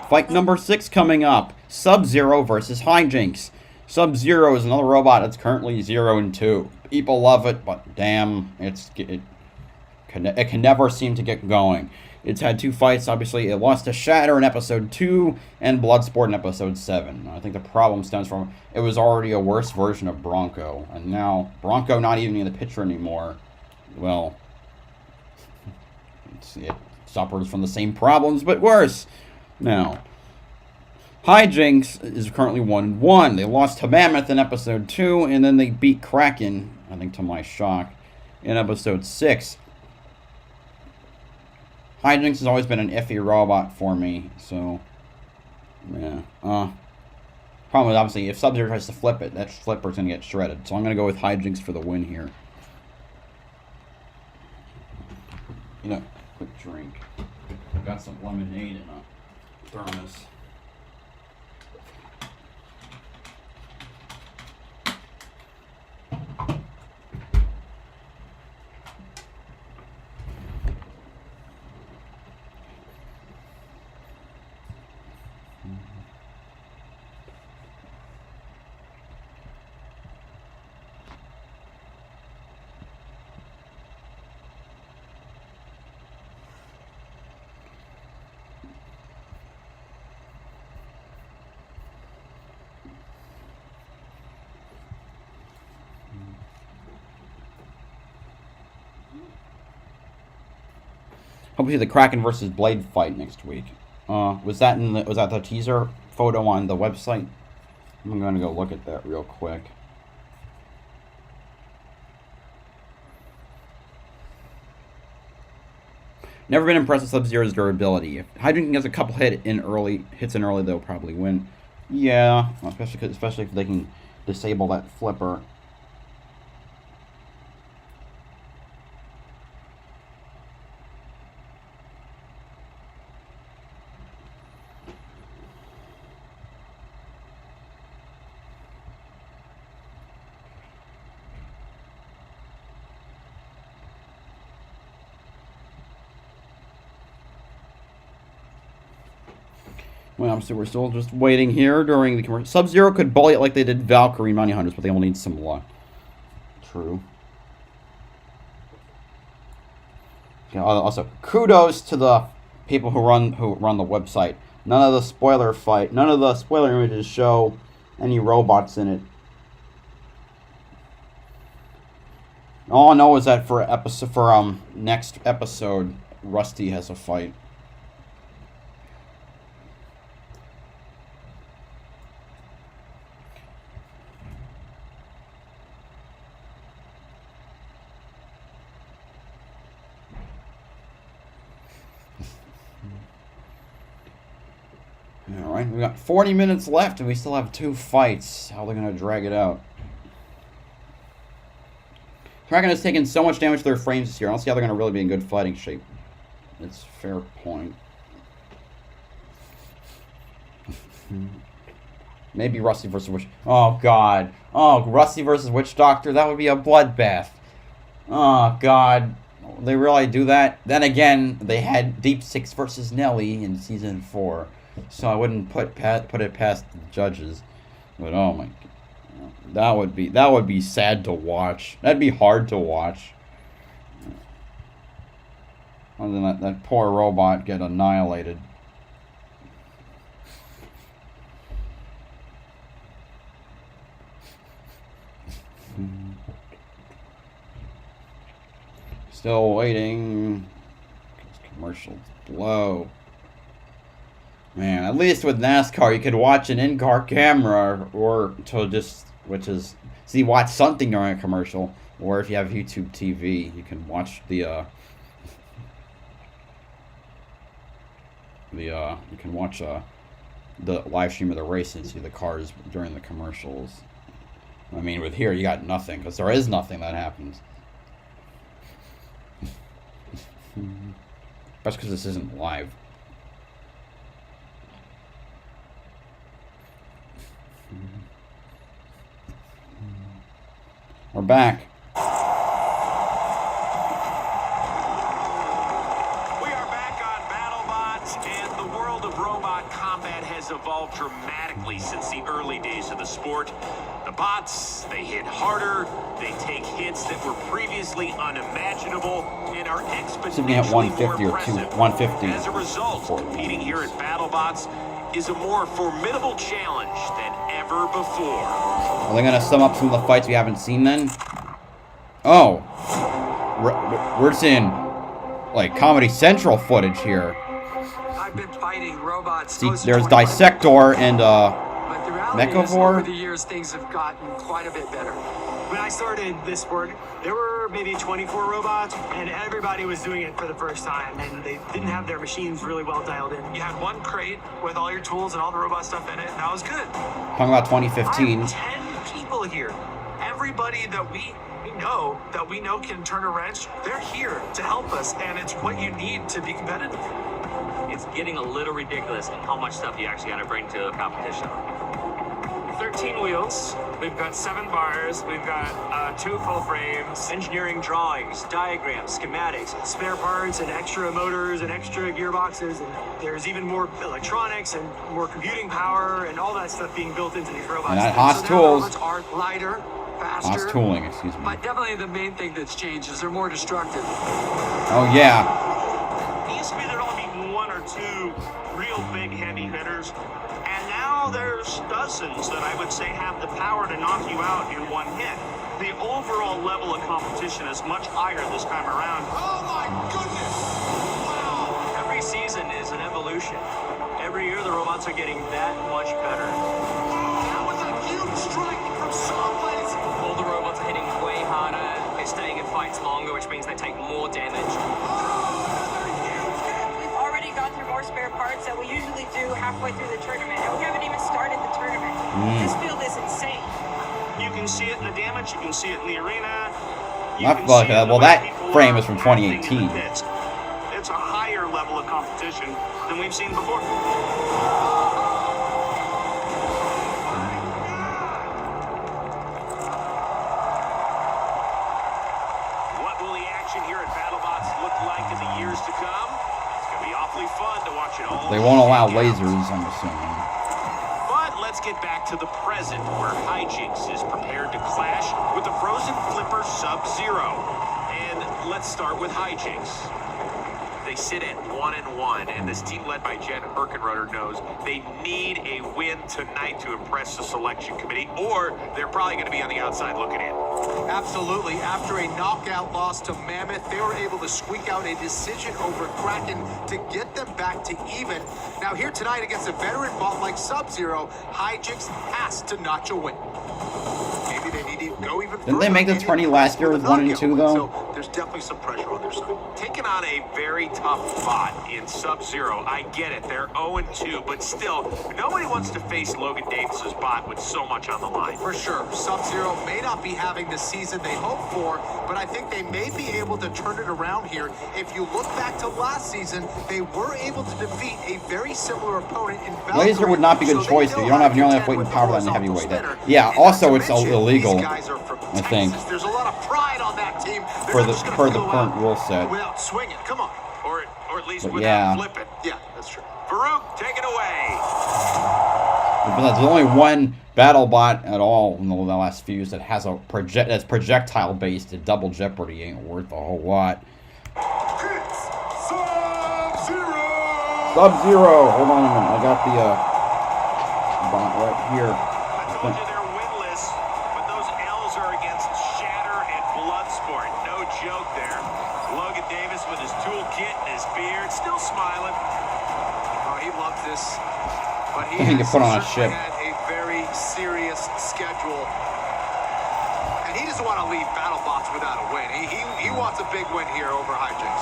fight number 6 coming up. Sub-Zero versus Hijinx. Sub-Zero is another robot that's currently 0-2. People love it, but damn, it can never seem to get going. It's had 2 fights. Obviously, it lost to Shatter in episode 2 and Bloodsport in episode 7. I think the problem stems from it was already a worse version of Bronco, and now Bronco not even in the picture anymore. Well, it suffers from the same problems, but worse. Now, Hijinx is currently 1-1. They lost to Mammoth in episode 2, and then they beat Kraken, I think to my shock, in episode 6. Hijinx has always been an iffy robot for me, so yeah. Problem is, obviously, if Sub-Zero tries to flip it, that flipper's going to get shredded. So I'm going to go with Hijinx for the win here. You know, quick drink. I've got some lemonade in a thermos. Hopefully the Kraken versus Blade fight next week. Was that the teaser photo on the website? I'm going to go look at that real quick. Never been impressed with Sub-Zero's durability. If Hijinx gets a couple hits in early, they'll probably win. Yeah, especially if they can disable that flipper. Well, obviously, we're still just waiting here during the commercial. Sub-Zero could bully it like they did Valkyrie and Bounty Hunters, but they will need some luck. True. Okay, also, kudos to the people who run the website. None of the spoiler images show any robots in it. All I know is that for next episode, Rusty has a fight. Alright, we got 40 minutes left and we still have 2 fights. How are they going to drag it out? Kraken has taken so much damage to their frames this year. I don't see how they're going to really be in good fighting shape. It's a fair point. Maybe Rusty versus Witch... Oh, God. Oh, Rusty versus Witch Doctor. That would be a bloodbath. Oh, God. They really do that? Then again, they had Deep Six versus Nelly in Season 4. So I wouldn't put it past the judges. But, oh, my God. That would be sad to watch. That'd be hard to watch. Other than that poor robot get annihilated. Still waiting. Commercials blow. Man, at least with NASCAR you could watch an in-car camera or to just watch something during a commercial, or if you have YouTube TV, you can watch the live stream of the race and see the cars during the commercials. I mean, with here you got nothing because there is nothing that happens. That's because this isn't live. We're back. We are back on Battlebots, and the world of robot combat has evolved dramatically since the early days of the sport. The bots, they hit harder, they take hits that were previously unimaginable, and are exponentially at 150 more or impressive. 150. As a result, competing here at Battlebots is a more formidable challenge than ever before. Are they going to sum up some of the fights we haven't seen then? Oh. We're seeing, like, Comedy Central footage here. I've been fighting robots. See, there's Dissector and, Mechavore. Over the years, things have gotten quite a bit better. When I started this sport, there were maybe 24 robots, and everybody was doing it for the first time, and they didn't have their machines really well dialed in. You had one crate with all your tools and all the robot stuff in it, and that was good. Talking about 2015. I have 10 people here. Everybody that we know can turn a wrench, they're here to help us, and it's what you need to be competitive. It's getting a little ridiculous in how much stuff you actually got to bring to a competition. 13 wheels, we've got 7 bars, we've got 2 full frames. Engineering drawings, diagrams, schematics, spare parts, and extra motors and extra gearboxes, and there's even more electronics and more computing power and all that stuff being built into these robots. And that Haas Tools. Robots are lighter, faster. Haas Tooling, excuse me. But definitely the main thing that's changed is they're more destructive. Oh, yeah. It used to be there'd only be 1 or 2 real big heavy hitters, and now there's dozens that I would say have the power to knock you out in one hit. The overall level of competition is much higher this time around. Oh my goodness! Wow! Every season is an evolution. Every year the robots are getting that much better. That was a huge strike from Sawblades. All the robots are hitting way harder, they're staying in fights longer, which means they take more damage. We've already gone through more spare parts than we usually do halfway through the tournament, and we haven't even started the tournament. This field is insane. You can see it in the damage, you can see it in the arena. Well, that frame is from 2018. It's a higher level of competition than we've seen before. What will the action here at Battlebots look like in the years to come? It's going to be awfully fun to watch it all. They won't allow lasers, I'm assuming. But let's get back to the present, where Hijinx is prepared to clash with the frozen flipper Sub-Zero. And let's start with Hijinx. They sit at 1-1, and this team led by Jen Herkenroder knows they need a win tonight to impress the selection committee, or they're probably going to be on the outside looking in. Absolutely. After a knockout loss to Mammoth, they were able to squeak out a decision over Kraken to get them back to even. Now here tonight against a veteran bot like Sub-Zero, Hijinx has to notch a win. Maybe they need to go even further. Didn't they make the tourney last year with 1 and 2 though? So there's definitely some pressure on their side. Taking on a very tough bot in Sub-Zero. I get it. They're 0-2, but still, nobody wants to face Logan Davis's bot with so much on the line. For sure. Sub-Zero may not be having the season they hoped for, but I think they may be able to turn it around here. If you look back to last season, they were able to defeat a very similar opponent in Valkyrie. Laser would not be a good choice, though. You don't have nearly enough weight and power than the heavyweight. Yeah, also it's illegal, I think. There's a lot of pride on that team. For the current rule set. Without swinging, come on. Or at least But without yeah. flipping. Yeah, that's true. Farouk, take it away. But there's only one Battlebot at all in the last few years that has a that's projectile based. At Double Jeopardy ain't worth a whole lot. It's Sub-Zero. Sub-Zero. Hold on a minute. I got the bot right here. I told you they're winless, but those L's are against Shatter and Bloodsport. No joke there. Logan Davis with his toolkit and his beard, still smiling. Oh, he loves this. But he He can put on a certainly ship. had a very serious schedule. And he doesn't want to leave Battlebots without a win. He wants a big win here over Hijinx.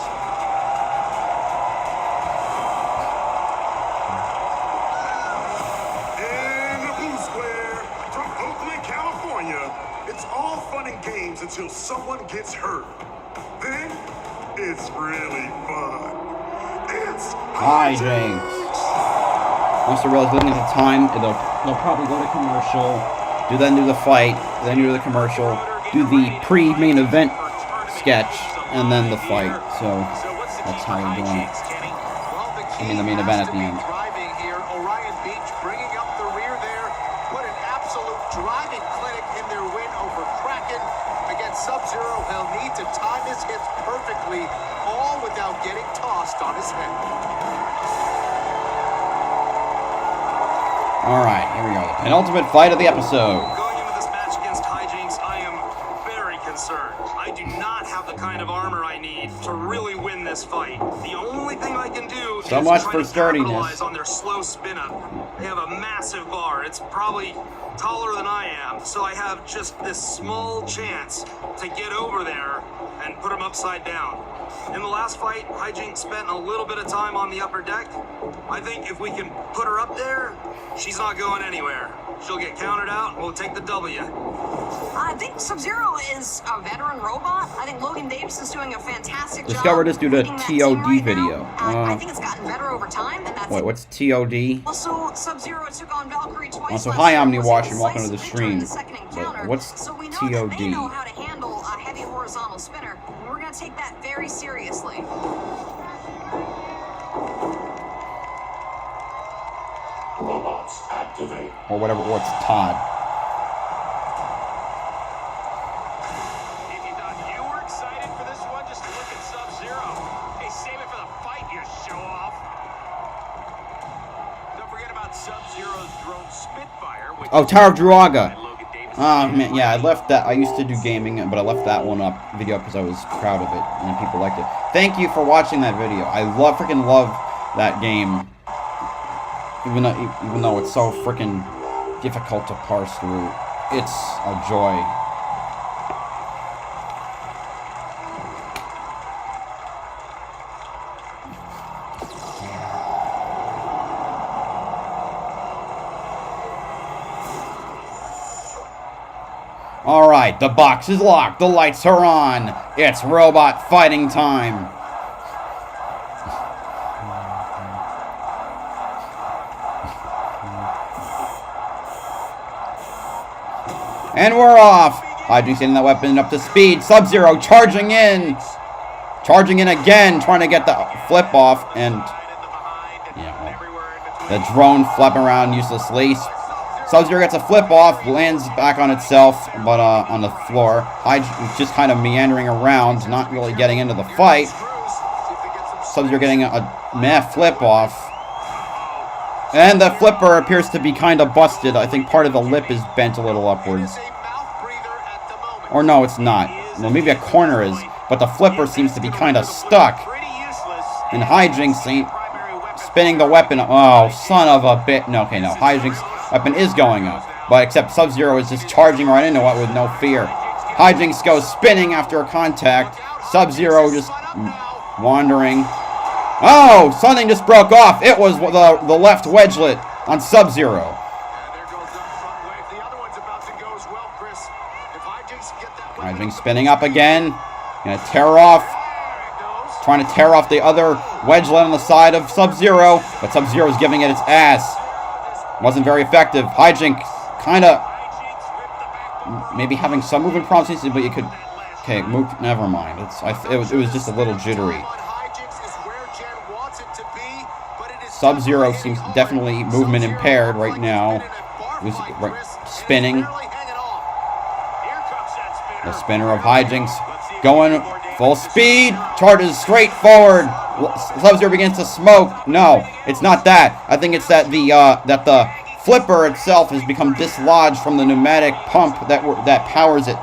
In the blue square, from Oakland, California, it's all fun and games until someone gets hurt. Then, it's really fun. It's Hijinx. Once they realize looking at the time, they'll probably go to commercial, do the fight, then do the commercial, do the pre-main event sketch, and then the fight. So that's how they're doing it. I mean the main event at the end. Driving here, Orion Beach bringing up the rear there, put an absolute driving clinic in their win over Kraken. Against Sub-Zero, he'll need to time his hits perfectly, all without getting tossed on his head. Alright, here we go. The penultimate fight of the episode. Going into this match against Hijinx, I am very concerned. I do not have the kind of armor I need to really win this fight. The only thing I can do So is much try for to sturdiness. capitalize on their slow spin up. They have a massive bar. It's probably taller than I am, so I have just this small chance to get over there and put them upside down. In the last fight, Hijinx spent a little bit of time on the upper deck. I think if we can put her up there, she's not going anywhere. She'll get countered out, and we'll take the W. I think Sub-Zero is a veteran robot. I think Logan Davis is doing a fantastic job. Discovered this due to leading that team TOD right video. now. I think it's gotten better over time, and that's Wait, what's TOD? Also, Sub-Zero took on Valkyrie twice. Also, last hi, year, Omni was a Watch, and welcome to the decisive victory in stream. the second encounter. What's so we know that they know TOD? how to handle a heavy horizontal spinner, and we're going to take that very seriously. Robots activate. Or whatever, what's Todd? If you thought you were excited for this one, just look at Sub-Zero. Hey, save it for the fight, you show-off. Don't forget about Sub-Zero's drone Spitfire, which Oh, Tower of Druaga. Logan Davis. Oh, man, yeah, I left that. I used to do gaming, but I left that one video because I was proud of it, and people liked it. Thank you for watching that video. I freaking love that game. Even though it's so freaking difficult to parse through, it's a joy. Alright, the box is locked, the lights are on. It's robot fighting time. And we're off. Hijinx getting that weapon up to speed. Sub-Zero charging in. Charging in again, trying to get the flip off. And yeah, well, the drone flapping around uselessly. Sub-Zero gets a flip off, lands back on itself, but on the floor. Hijinx just kind of meandering around, not really getting into the fight. Sub-Zero getting a flip off. And the flipper appears to be kind of busted. I think part of the lip is bent a little upwards. Or no, it's not. Well, maybe a corner is. But the flipper seems to be kind of stuck. And Hijinx ain't spinning the weapon. Oh, son of a bit. No, okay, no. Hijinx weapon is going up. But except Sub-Zero is just charging right into it with no fear. Hijinx goes spinning after a contact. Sub-Zero just wandering. Oh, something just broke off. It was the left wedgelet on Sub-Zero. Hijinx spinning up again. Gonna tear off. Trying to tear off the other wedgelet on the side of Sub-Zero. But Sub-Zero's giving it its ass. Wasn't very effective. Hijinx kind of maybe having some movement problems, but you could... Okay, move. Never mind. It was just a little jittery. Sub-Zero seems definitely movement impaired right now. He's spinning. The spinner of Hijinx going full speed. Charges straight forward. Sub-Zero begins to smoke. No, it's not that. I think it's that the flipper itself has become dislodged from the pneumatic pump that powers it.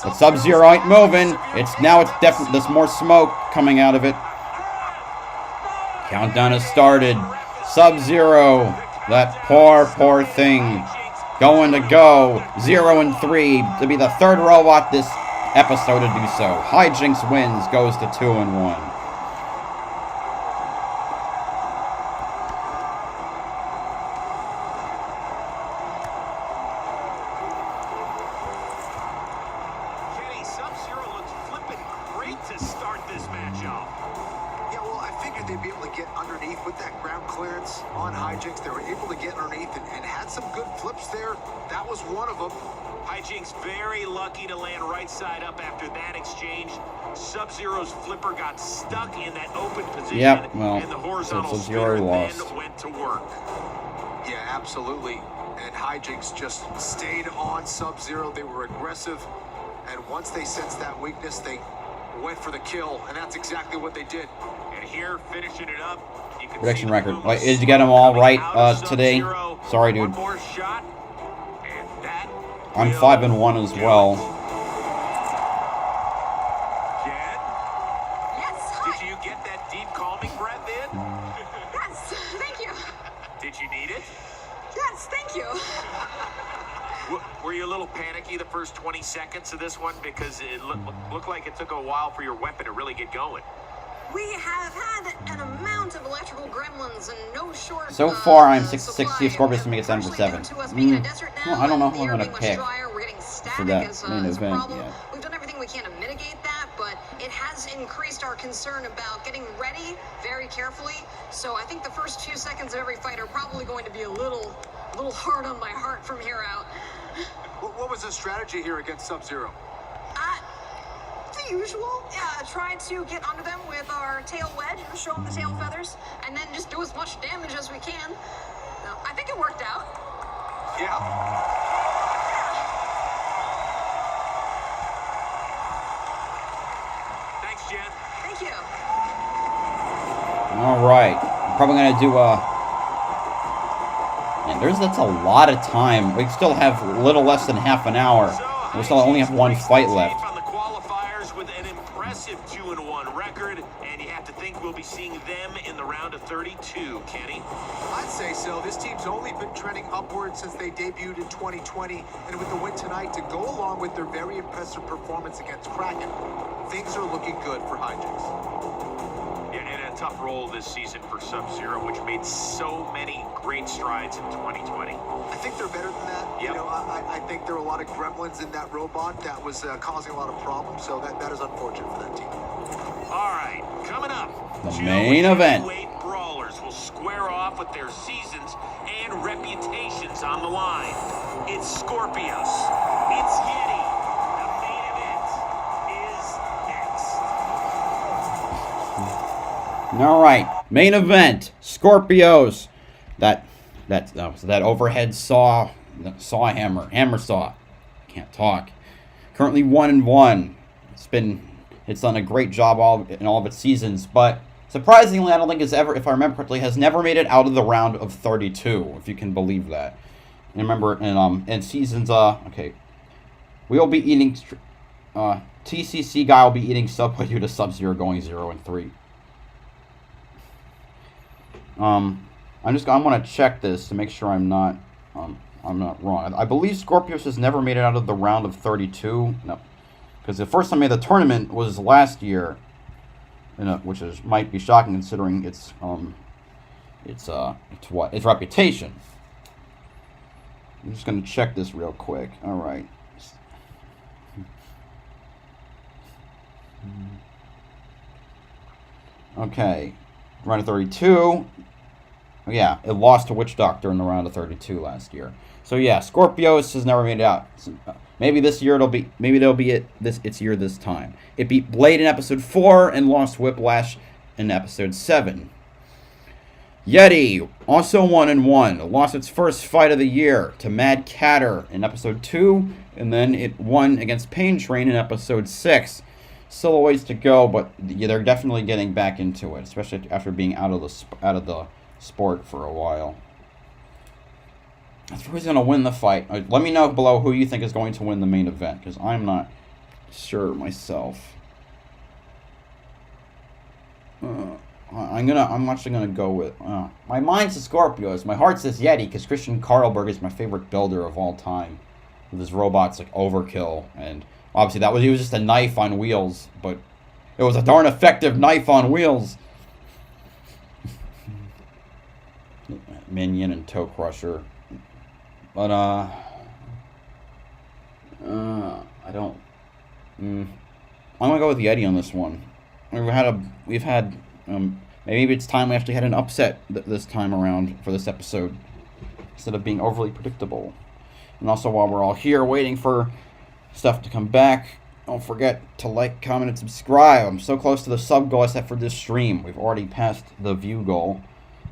But Sub-Zero ain't moving. It's definitely, there's more smoke coming out of it. Countdown has started. Sub-Zero, that poor thing, going to go 0 and 3 to be the third robot this episode to do so. Hijinx wins, goes to 2 and 1. Sub-Zero's flipper got stuck in that open position. Yep, well, and the horizontal Sub-Zero lost. then went to work. Yeah, absolutely. And Hijinx just stayed on Sub-Zero. They were aggressive, and once they sensed that weakness, they went for the kill, and that's exactly what they did. And here, finishing it up, you can prediction see record. Wait, did you get them all right today? Sorry, dude. One more shot, and that I'm 5 and 1 as well. Were you a little panicky the first 20 seconds of this one? Because it looked like it took a while for your weapon to really get going. We have had an amount of electrical gremlins and no short. So far, I'm 60 Scorpios to make it 7 for 7. Well, I don't know who I'm going to pick for that main event yet. We've done everything we can to mitigate that, but it has increased our concern about getting ready very carefully. So I think the first few seconds of every fight are probably going to be a little hard on my heart from here out. What was the strategy here against Sub-Zero? The usual. Try to get under them with our tail wedge, show them the tail feathers, and then just do as much damage as we can. I think it worked out. Yeah. Thanks, Jen. Thank you. All right. I'm probably going to do that's a lot of time. We still have a little less than half an hour. We still only have one fight left. On the qualifiers with an impressive 2-1 record, and you have to think we'll be seeing them in the round of 32, Kenny. I'd say so. This team's only been trending upwards since they debuted in 2020, and with the win tonight to go along with their very impressive performance against Kraken, things are looking good for Hijinx. And a tough role this season for Sub-Zero, which made so many great strides in 2020. I think they're better than that. Yep. You know, I think there were a lot of gremlins in that robot that was causing a lot of problems, so that is unfortunate for that team. All right, coming up, the main event. Brawlers will square off with their seasons and reputations on the line. It's Scorpios. It's Yeti. The main event is next. All right, main event. Scorpios. That overhead hammer saw. Can't talk. Currently 1 and 1. It's done a great job in all of its seasons, but surprisingly, I don't think it's ever, if I remember correctly, has never made it out of the round of 32, if you can believe that. And remember, in seasons, okay, we will be eating, TCC guy will be eating Subway due to Sub-Zero going 0 and 3. I'm going to check this to make sure I'm not wrong. I believe Scorpios has never made it out of the round of 32. No. Because the first time I made the tournament was last year, which might be shocking considering its reputation. I'm just gonna check this real quick. All right. Okay, round of 32. Yeah, it lost to Witch Doctor in the round of 32 last year. So yeah, Scorpios has never made it out. Maybe this year it'll be. Maybe they'll be its year this time. It beat Blade in episode 4 and lost Whiplash in episode 7. Yeti also 1-1. It lost its first fight of the year to Mad Catter in episode 2, and then it won against Pain Train in episode 6. Still a ways to go, but they're definitely getting back into it, especially after being out of the sport for a while. Who's going to win the fight? Let me know below who you think is going to win the main event, because I'm not sure myself. I'm actually gonna go with my mind says Scorpios. My heart says Yeti, because Christian Carlberg is my favorite builder of all time. With his robots like Overkill, and obviously he was just a knife on wheels, but it was a darn effective knife on wheels. Minion and Toe Crusher, but I don't. I'm gonna go with Yeti on this one. We've had maybe it's time we actually had an upset this time around for this episode, instead of being overly predictable. And also, while we're all here waiting for stuff to come back, don't forget to like, comment, and subscribe. I'm so close to the sub goal I set for this stream. We've already passed the view goal,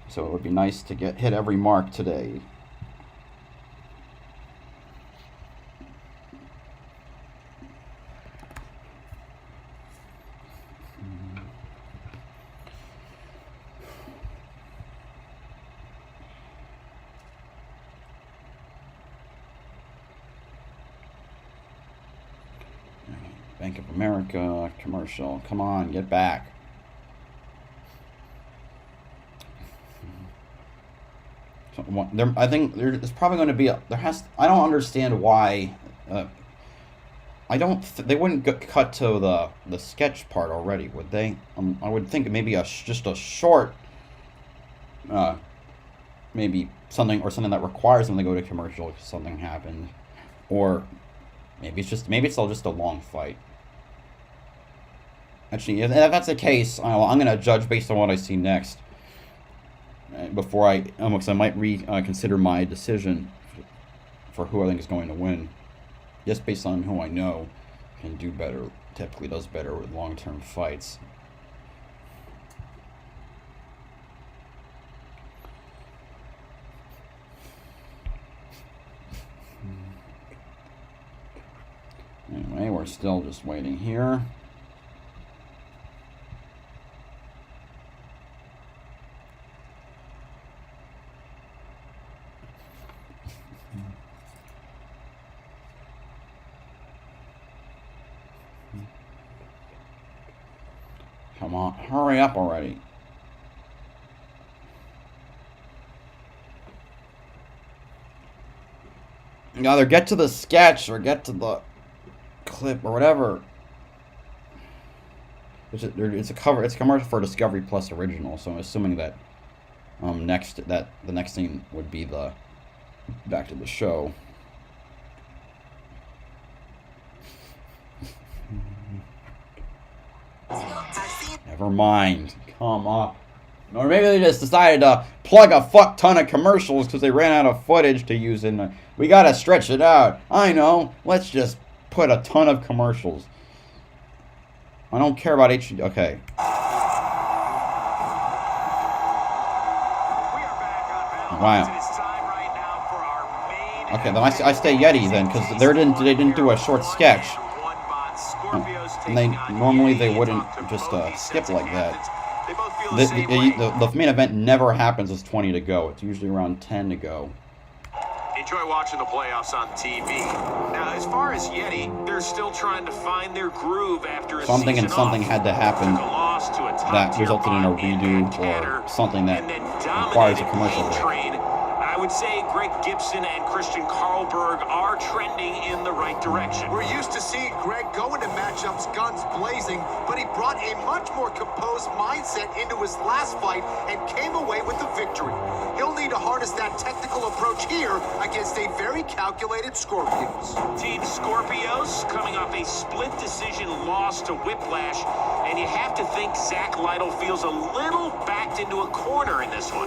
so it would be nice to hit every mark today. Bank of America commercial. Come on, get back. So, I think there's probably going to be I don't understand why. They wouldn't cut to the sketch part already, would they? I would think maybe just a short. Maybe something that requires them to go to commercial if something happened, or maybe it's all just a long fight. Actually, if that's the case, I'm going to judge based on what I see next. Before I might reconsider my decision for who I think is going to win. Just based on who I know can do better, typically does better with long-term fights. Anyway, we're still just waiting here. Come on, hurry up already. Either get to the sketch or get to the clip or whatever. It's a commercial for Discovery Plus Original, so I'm assuming that the next thing would be the back to the show. Never mind. Come up. Or maybe they just decided to plug a fuck ton of commercials because they ran out of footage to use in. We gotta stretch it out. I know. Let's just put a ton of commercials. I don't care about HD. Okay. Wow. Okay, then I stay Yeti then, because they didn't do a short sketch. And normally they wouldn't just skip like that. The main event never happens with 20 to go. It's usually around 10 to go. Enjoy watching the playoffs on TV. Now, as far as Yeti, they're still trying to find their groove after a something had to happen that resulted in a redo or something that requires a commercial break. I would say Greg Gibson and Christian Karlberg are trending in the right direction. We're used to seeing Greg go into matchups guns blazing, but he brought a much more composed mindset into his last fight and came away with the victory. He'll need to harness that technical approach here against a very calculated Scorpios. Team Scorpios coming off a split decision loss to Whiplash, and you have to think Zach Lytle feels a little backed into a corner in this one.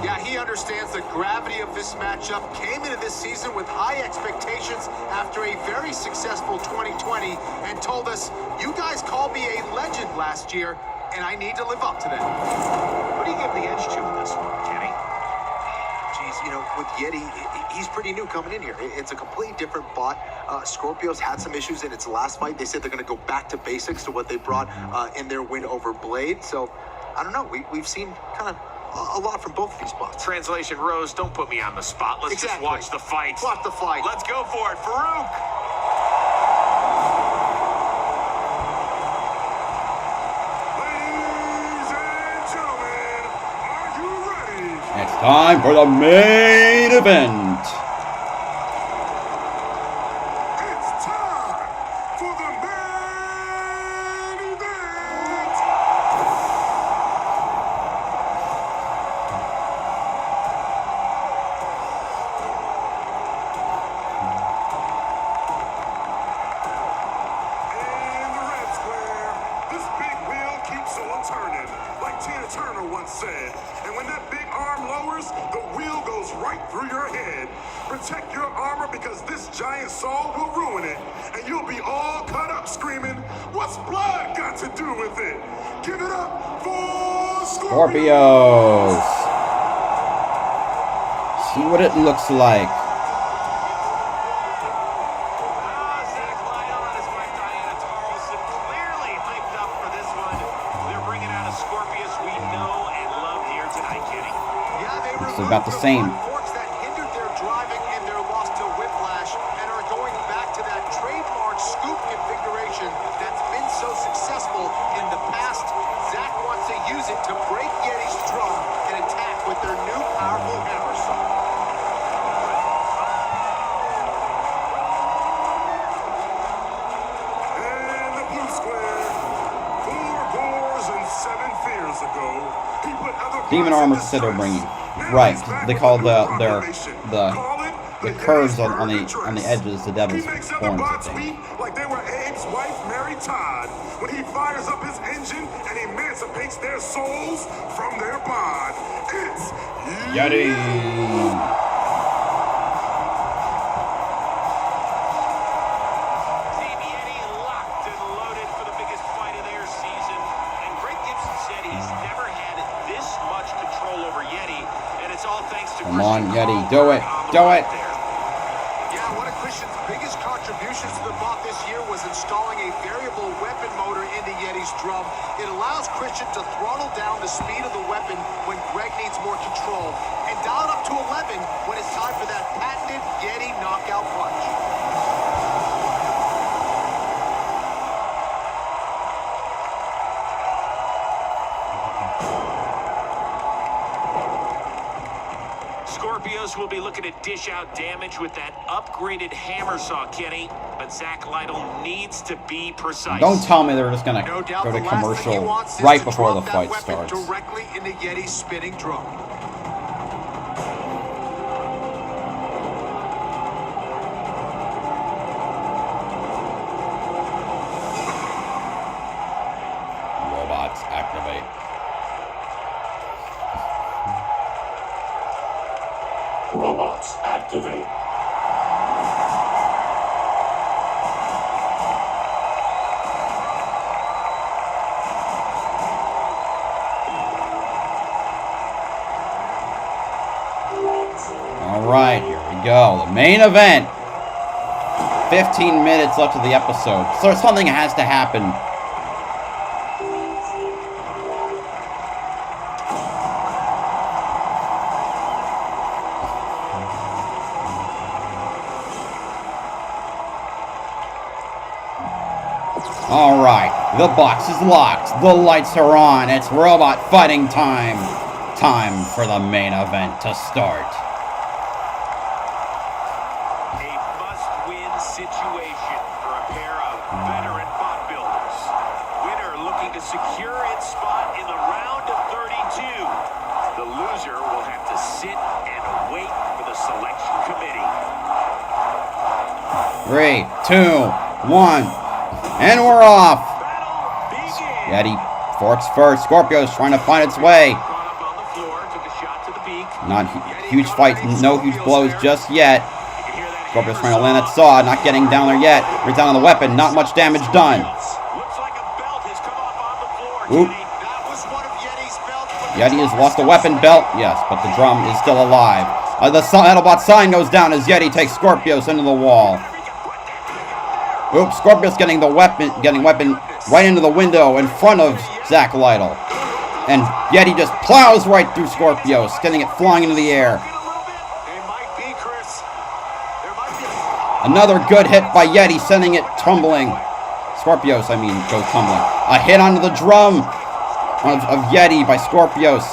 Yeah, he understands the gravity of this matchup, came into this season with high expectations after a very successful 2020, and told us, you guys called me a legend last year, and I need to live up to that. What do you give the edge to in this one, Kenny? Geez, you know, with Yeti, he's pretty new coming in here. It's a completely different bot. Scorpios had some issues in its last fight. They said they're going to go back to basics to what they brought in their win over Blade. So, I don't know. We've seen kind of a lot from both of these bots. Translation, Rose, don't put me on the spot. Let's just watch the fight. Watch the fight. Let's go for it. Farouk! Ladies and gentlemen, are you ready? It's time for the main event. It's time for the main event. In the red square, this big wheel keeps on turning, like Tina Turner once said. And when that big arm lowers, the wheel goes right through your head. Protect your armor because this giant saw will ruin it. And you'll be all cut up screaming, what's blood got to do with it? Give it up for Scorpios. See what it looks like. Zach Lytle and his wife Diana Tarleson clearly hyped up for this one. They're bringing out a Scorpius we know and love here tonight, Kenny. Yeah, they It's about the same. forks that hindered their driving in their loss to Whiplash and are going back to that trademark scoop configuration that's been so successful in the past. Zach wants to use it to break Yeti's drum and attack with their new powerful hammer saw. And the blue square, 4 Gores and 7 fears ago, he put other Demon bots in armor distress. instead of bringing. Now Right. he's back They with call a new the proclamation. Call it the the curves on Gettysburg the Address. edges the He devil's makes other horns, I bots think. weep like they were Abe's wife, Mary Todd, when he fires up his engine and emancipates their souls from their bond. It's Yeti. Team Yeti locked and loaded for the biggest fight of their season. And Greg Gibson said he's never had this much control over Yeti, and it's all thanks to Come on, Christian Yeti. Do it. Karlberg on the Do right it. there. Yeah, one of Christian's biggest contributions to the bot this year was installing a variable weapon motor into Yeti's drum. It allows Christian to throttle down the speed of the weapon when Greg needs more control, and dial it up to 11 when it's time for that patented Yeti knockout punch. Scorpios will be looking to dish out damage with that upgraded hammer saw, Kenny, but Zach Lytle needs to be precise. Don't tell me they're just gonna No doubt go to the last thing he commercial wants is right to before the drop that fight weapon starts. directly into Yeti's spinning drum. Robots activate. Robots activate. All right, here we go. The main event. 15 minutes left of the episode. So something has to happen. All right, the box is locked. The lights are on. It's robot fighting time. Time for the main event to start. to secure its spot in the round of 32. The loser will have to sit and wait for the selection committee. 3, 2, 1, and we're off. Yeti forks first. Scorpios trying to find its way. Not huge fights, no huge blows just yet. Scorpios trying to land that saw, not getting down there yet. We're down on the weapon, not much damage done. Oop. Yeti has lost the weapon belt, yes, but the drum is still alive. The Battlebot sign goes down as Yeti takes Scorpios into the wall. Oops, Scorpios getting weapon right into the window in front of Zach Lytle. And Yeti just plows right through Scorpios, getting it flying into the air. Another good hit by Yeti, sending it tumbling. Scorpios, goes tumbling. A hit onto the drum of Yeti by Scorpios.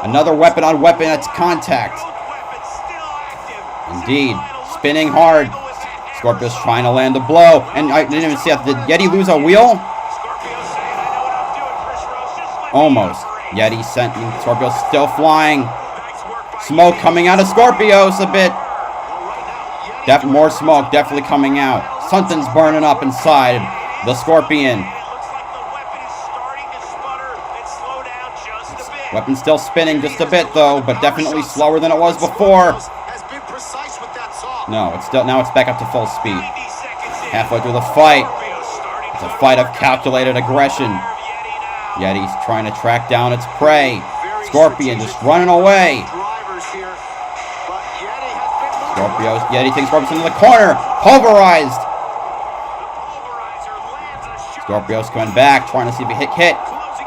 Another weapon on weapon, that's contact. Indeed, spinning hard. Scorpios trying to land a blow. And I didn't even see that. Did Yeti lose a wheel? Almost. Yeti sent Scorpios still flying. Smoke coming out of Scorpios a bit. More smoke definitely coming out. Something's burning up inside the Scorpion. Weapon still spinning just a bit though, but definitely slower than it was before. No, now it's back up to full speed. Halfway through the fight. It's a fight of calculated aggression. Yeti's trying to track down its prey. Scorpion just running away. Yeti takes Scorpios into the corner. Pulverized. Scorpios coming back, trying to see if he hit.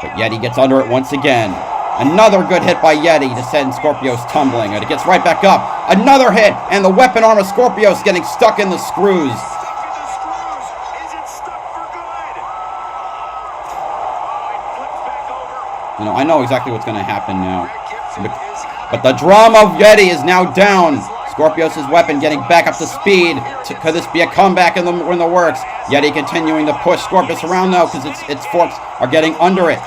But Yeti gets under it once again. Another good hit by Yeti to send Scorpios tumbling. And it gets right back up. Another hit. And the weapon arm of Scorpios getting stuck in the screws. I know exactly what's going to happen now. But the drum of Yeti is now down. Scorpios' weapon getting back up to speed. Could this be a comeback in the works? Yeti continuing to push Scorpios around though, because its forks are getting under it.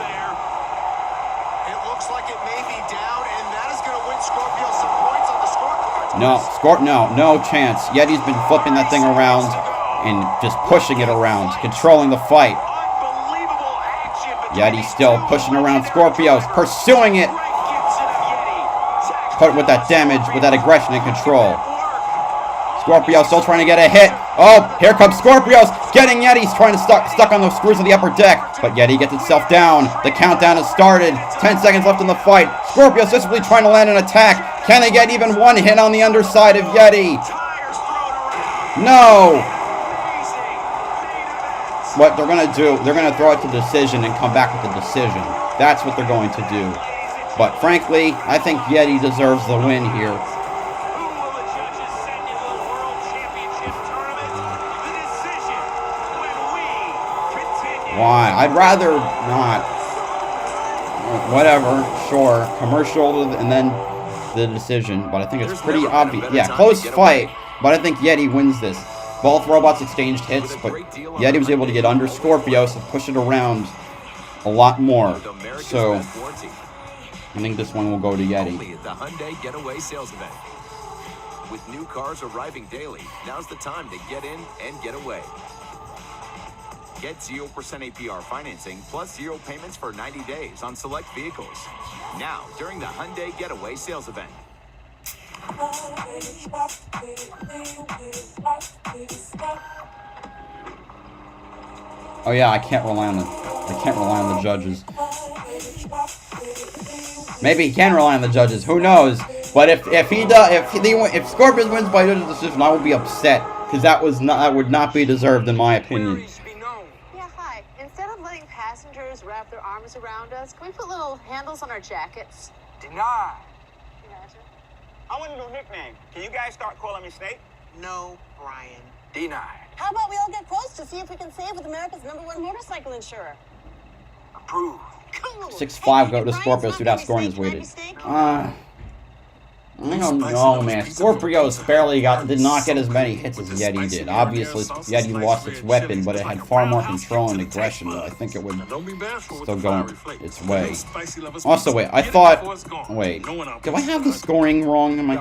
No chance. Yeti's been flipping that thing around and just pushing it around, controlling the fight. Yeti still pushing around Scorpios, pursuing it. Put with that damage, with that aggression and control. Scorpios still trying to get a hit. Oh, here comes Scorpios, getting Yeti's trying to stuck on the screws of the upper deck. But Yeti gets itself down. The countdown has started. 10 seconds left in the fight. Scorpios desperately trying to land an attack. Can they get even one hit on the underside of Yeti? No! What they're going to do, they're going to throw it to decision and come back with a decision. That's what they're going to do. But frankly, I think Yeti deserves the win here. Why? I'd rather not. Whatever, sure. Commercial and then the decision. But I think it's pretty obvious. Yeah, close fight. But I think Yeti wins this. Both robots exchanged hits, but Yeti was able to get under Scorpios and push it around a lot more. So I think this one will go to Yeti. Only at the Hyundai Getaway Sales Event. With new cars arriving daily, now's the time to get in and get away. Get 0% APR financing plus 0 payments for 90 days on select vehicles. Now, during the Hyundai Getaway Sales Event. Oh yeah, I can't rely on the judges. Maybe he can rely on the judges. Who knows? But if Scorpions wins by judges' decision, I will be upset because that would not be deserved in my opinion. Yeah, hi. Instead of letting passengers wrap their arms around us, can we put little handles on our jackets? Deny. Gotcha. I want a new nickname. Can you guys start calling me Snake? No, Brian. Deny. How about we all get quotes to see if we can save with America's #1 motorcycle insurer? Approved. Cool. 6-5 go to Scorpios without scoring is weighted. I don't know, man. Scorpios did not get as many hits as Yeti did. Obviously, Yeti lost its weapon, but it had far more control and aggression. I think it would still go its way. Also, wait, I thought... Wait, do I have the scoring wrong? Am I...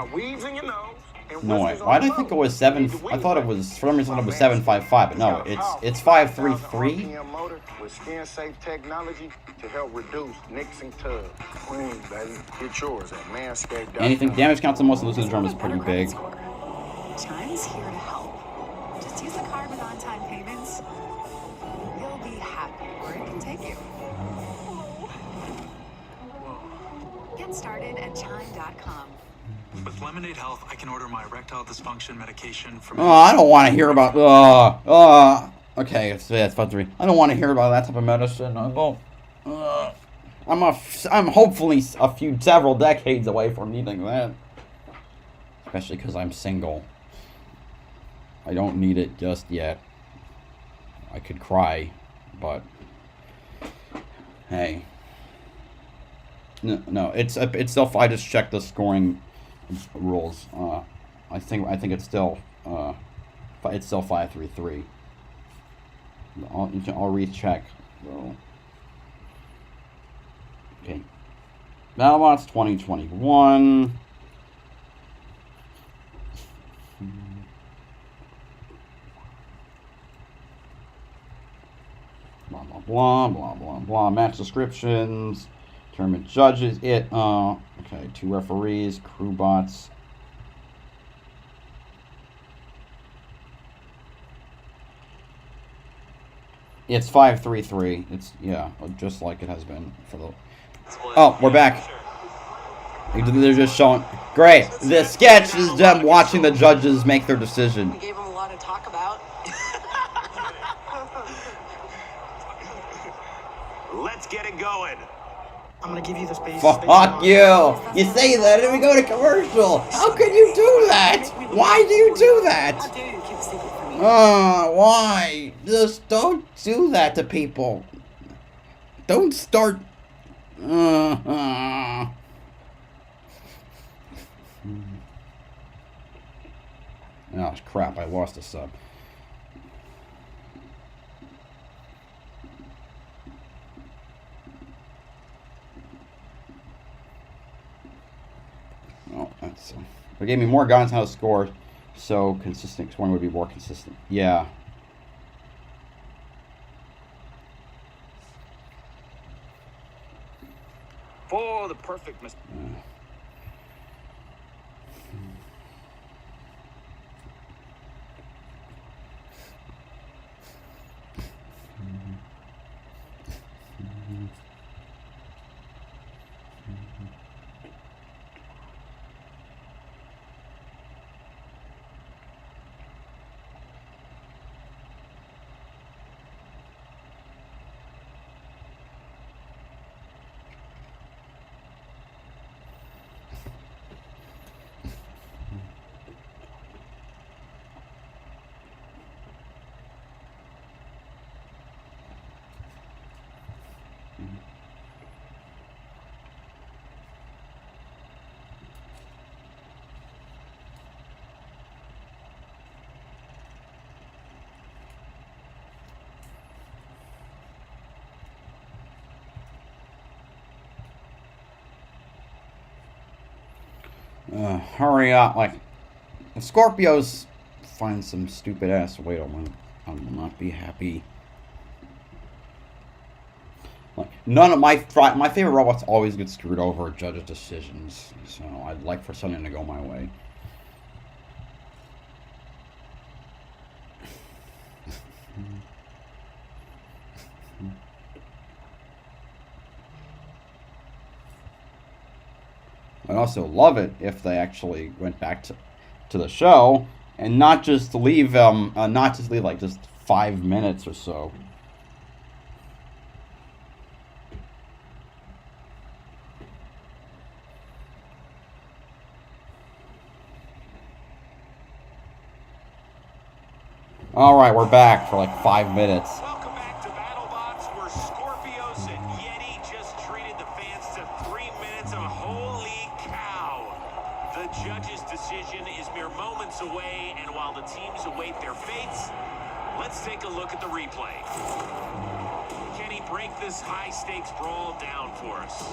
No, why did I think it was 7... I thought it was... For some reason, it was 755, but no, it's 533. With skin-safe technology to help reduce nicks and tugs. Clean, baby. Get yours at Manscaped. Anything damage counts the most and losing the drum is pretty big. Chime is here to help. Just use the card with on-time payments. You'll be happy where it can take you. Get started at chime.com. With Lemonade Health, I can order my erectile dysfunction medication from... Oh, I don't want to hear about... Okay, it's 5-3. I don't want to hear about that type of medicine. I'm hopefully several decades away from needing that. Especially because I'm single. I don't need it just yet. I could cry, but hey. No, it's still. I just checked the scoring rules. I think it's still 5-3-3. I'll recheck though. Okay. Battlebots 2021. Blah blah blah blah blah blah. Match descriptions. Tournament judges. Okay. 2 referees. Crew bots. It's 5-3-3. It's, yeah, just like it has been for the... Oh, we're back. They're just showing... Great. The sketch is them watching the judges make their decision. We gave them a lot to talk about. Let's get it going. I'm gonna give you the space. Fuck you! You say that and we go to commercial! How can you do that? Why do you do that? Why? Just don't do that to people. Don't start... Oh, crap, I lost a sub. Oh, that's... They gave me more guidance on how to score, so consistent scoring would be more consistent. Yeah. For the perfect mistake. Hurry up, like, if Scorpios find some stupid ass way to win, I will not be happy. Like, none of my favorite robots always get screwed over at judges' decisions, so I'd like for something to go my way. I'd also love it if they actually went back to the show and not just leave like just 5 minutes or so. All right, we're back for like 5 minutes. Welcome back to Battlebots, where Scorpios and Yeti just treated the fans to 3 minutes of holy cow. The Let's take a look at the replay. Can he break this high-stakes brawl down for us?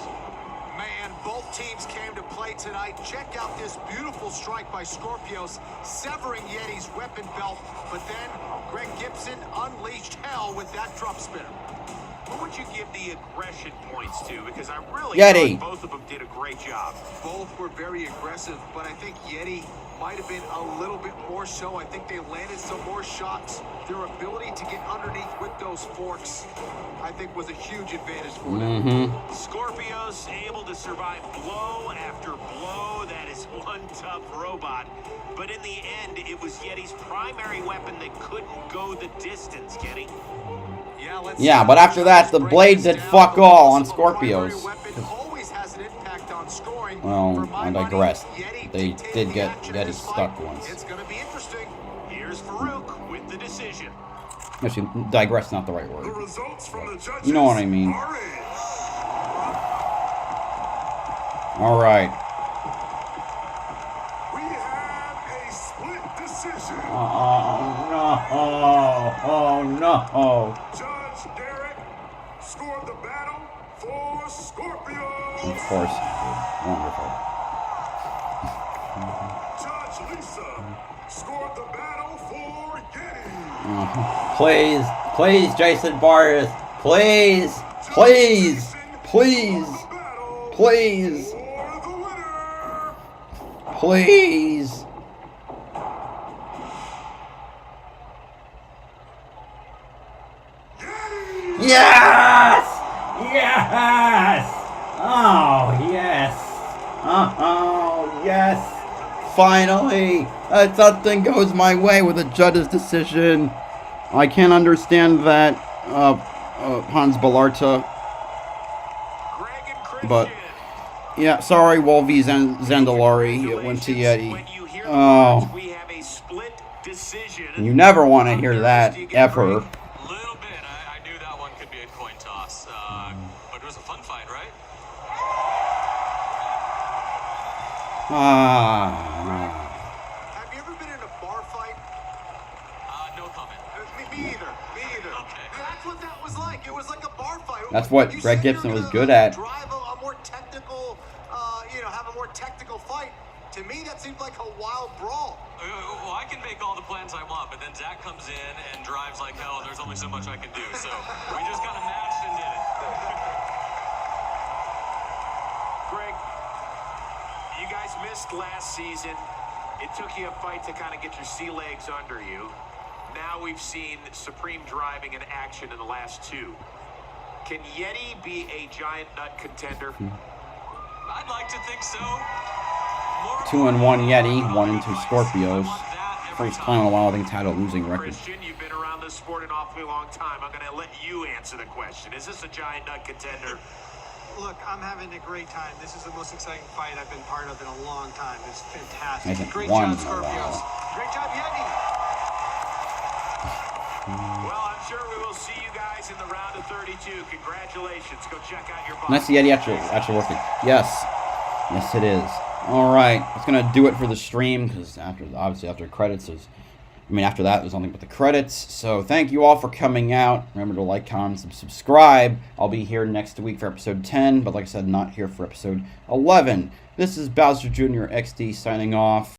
Man, both teams came to play tonight. Check out this beautiful strike by Scorpios, severing Yeti's weapon belt. But then Greg Gibson unleashed hell with that drum spinner. Who would you give the aggression points to? Because I really Yeti. thought both of them did a great job. Both were very aggressive, but I think Yeti might have been a little bit more so. I think they landed some more shots. Their ability to get underneath with those forks, I think, was a huge advantage for them. Scorpios able to survive blow after blow. That is one tough robot. But in the end, it was Yeti's primary weapon that couldn't go the distance, Kenny. Yeah, but after that, the blade did fuck all on Scorpios. Well, I digress. They did get Yeti stuck once. It's going to be interesting. Here's Farouk with the decision. Actually, digress not the right word. The results from the judges You know what I mean. are in. All right. We have a split decision. Oh no! Oh no! Judge Derek scored the battle for Scorpios. Of course. Wonderful. Judge Lisa scored the battle for Yeti. Please, please, Jason Barris. Please, please, please, please, please. Yes! Yes! Oh, yes! Oh, yes! Finally! Something goes my way with a judge's decision. I can't understand that, Hans Ballarta. But, yeah, sorry, Wolvie Zandalari. It went to Yeti. Oh. You never want to hear that, ever. Have you ever been in a bar fight? No comment. Me either. Me either. Okay. That's what that was like. It was like a bar fight. That's what Greg Gibson was good at. Drive a more technical, have a more technical fight. To me, that seemed like a wild brawl. Well, I can make all the plans I want, but then Zach comes in and drives like hell, and there's only so much I can do. So we just kind of matched and did it. Greg, you guys missed last season. It took you a fight to kind of get your sea legs under you. Now we've seen supreme driving in action in the last two. Can Yeti be a giant nut contender? I'd like to think so. 2-1 Yeti, 1-2 Scorpios. First time in a while I think had a losing record. Christian, you've been around this sport an awfully long time. I'm going to let you answer the question. Is this a giant nut contender? Look, I'm having a great time. This is the most exciting fight I've been part of in a long time. It's fantastic. Hasn't Great won job, in a Scorpios. while. Great job, Yeti. Well, I'm sure we will see you guys in the round of 32. Congratulations. Go check out your box. Nice Yeti actually working. Yes. Yes, it is. All right. That's going to do it for the stream because obviously after credits after that, there's nothing but the credits. So thank you all for coming out. Remember to like, comment, and subscribe. I'll be here next week for episode 10, but like I said, not here for episode 11. This is BowserJrXD signing off.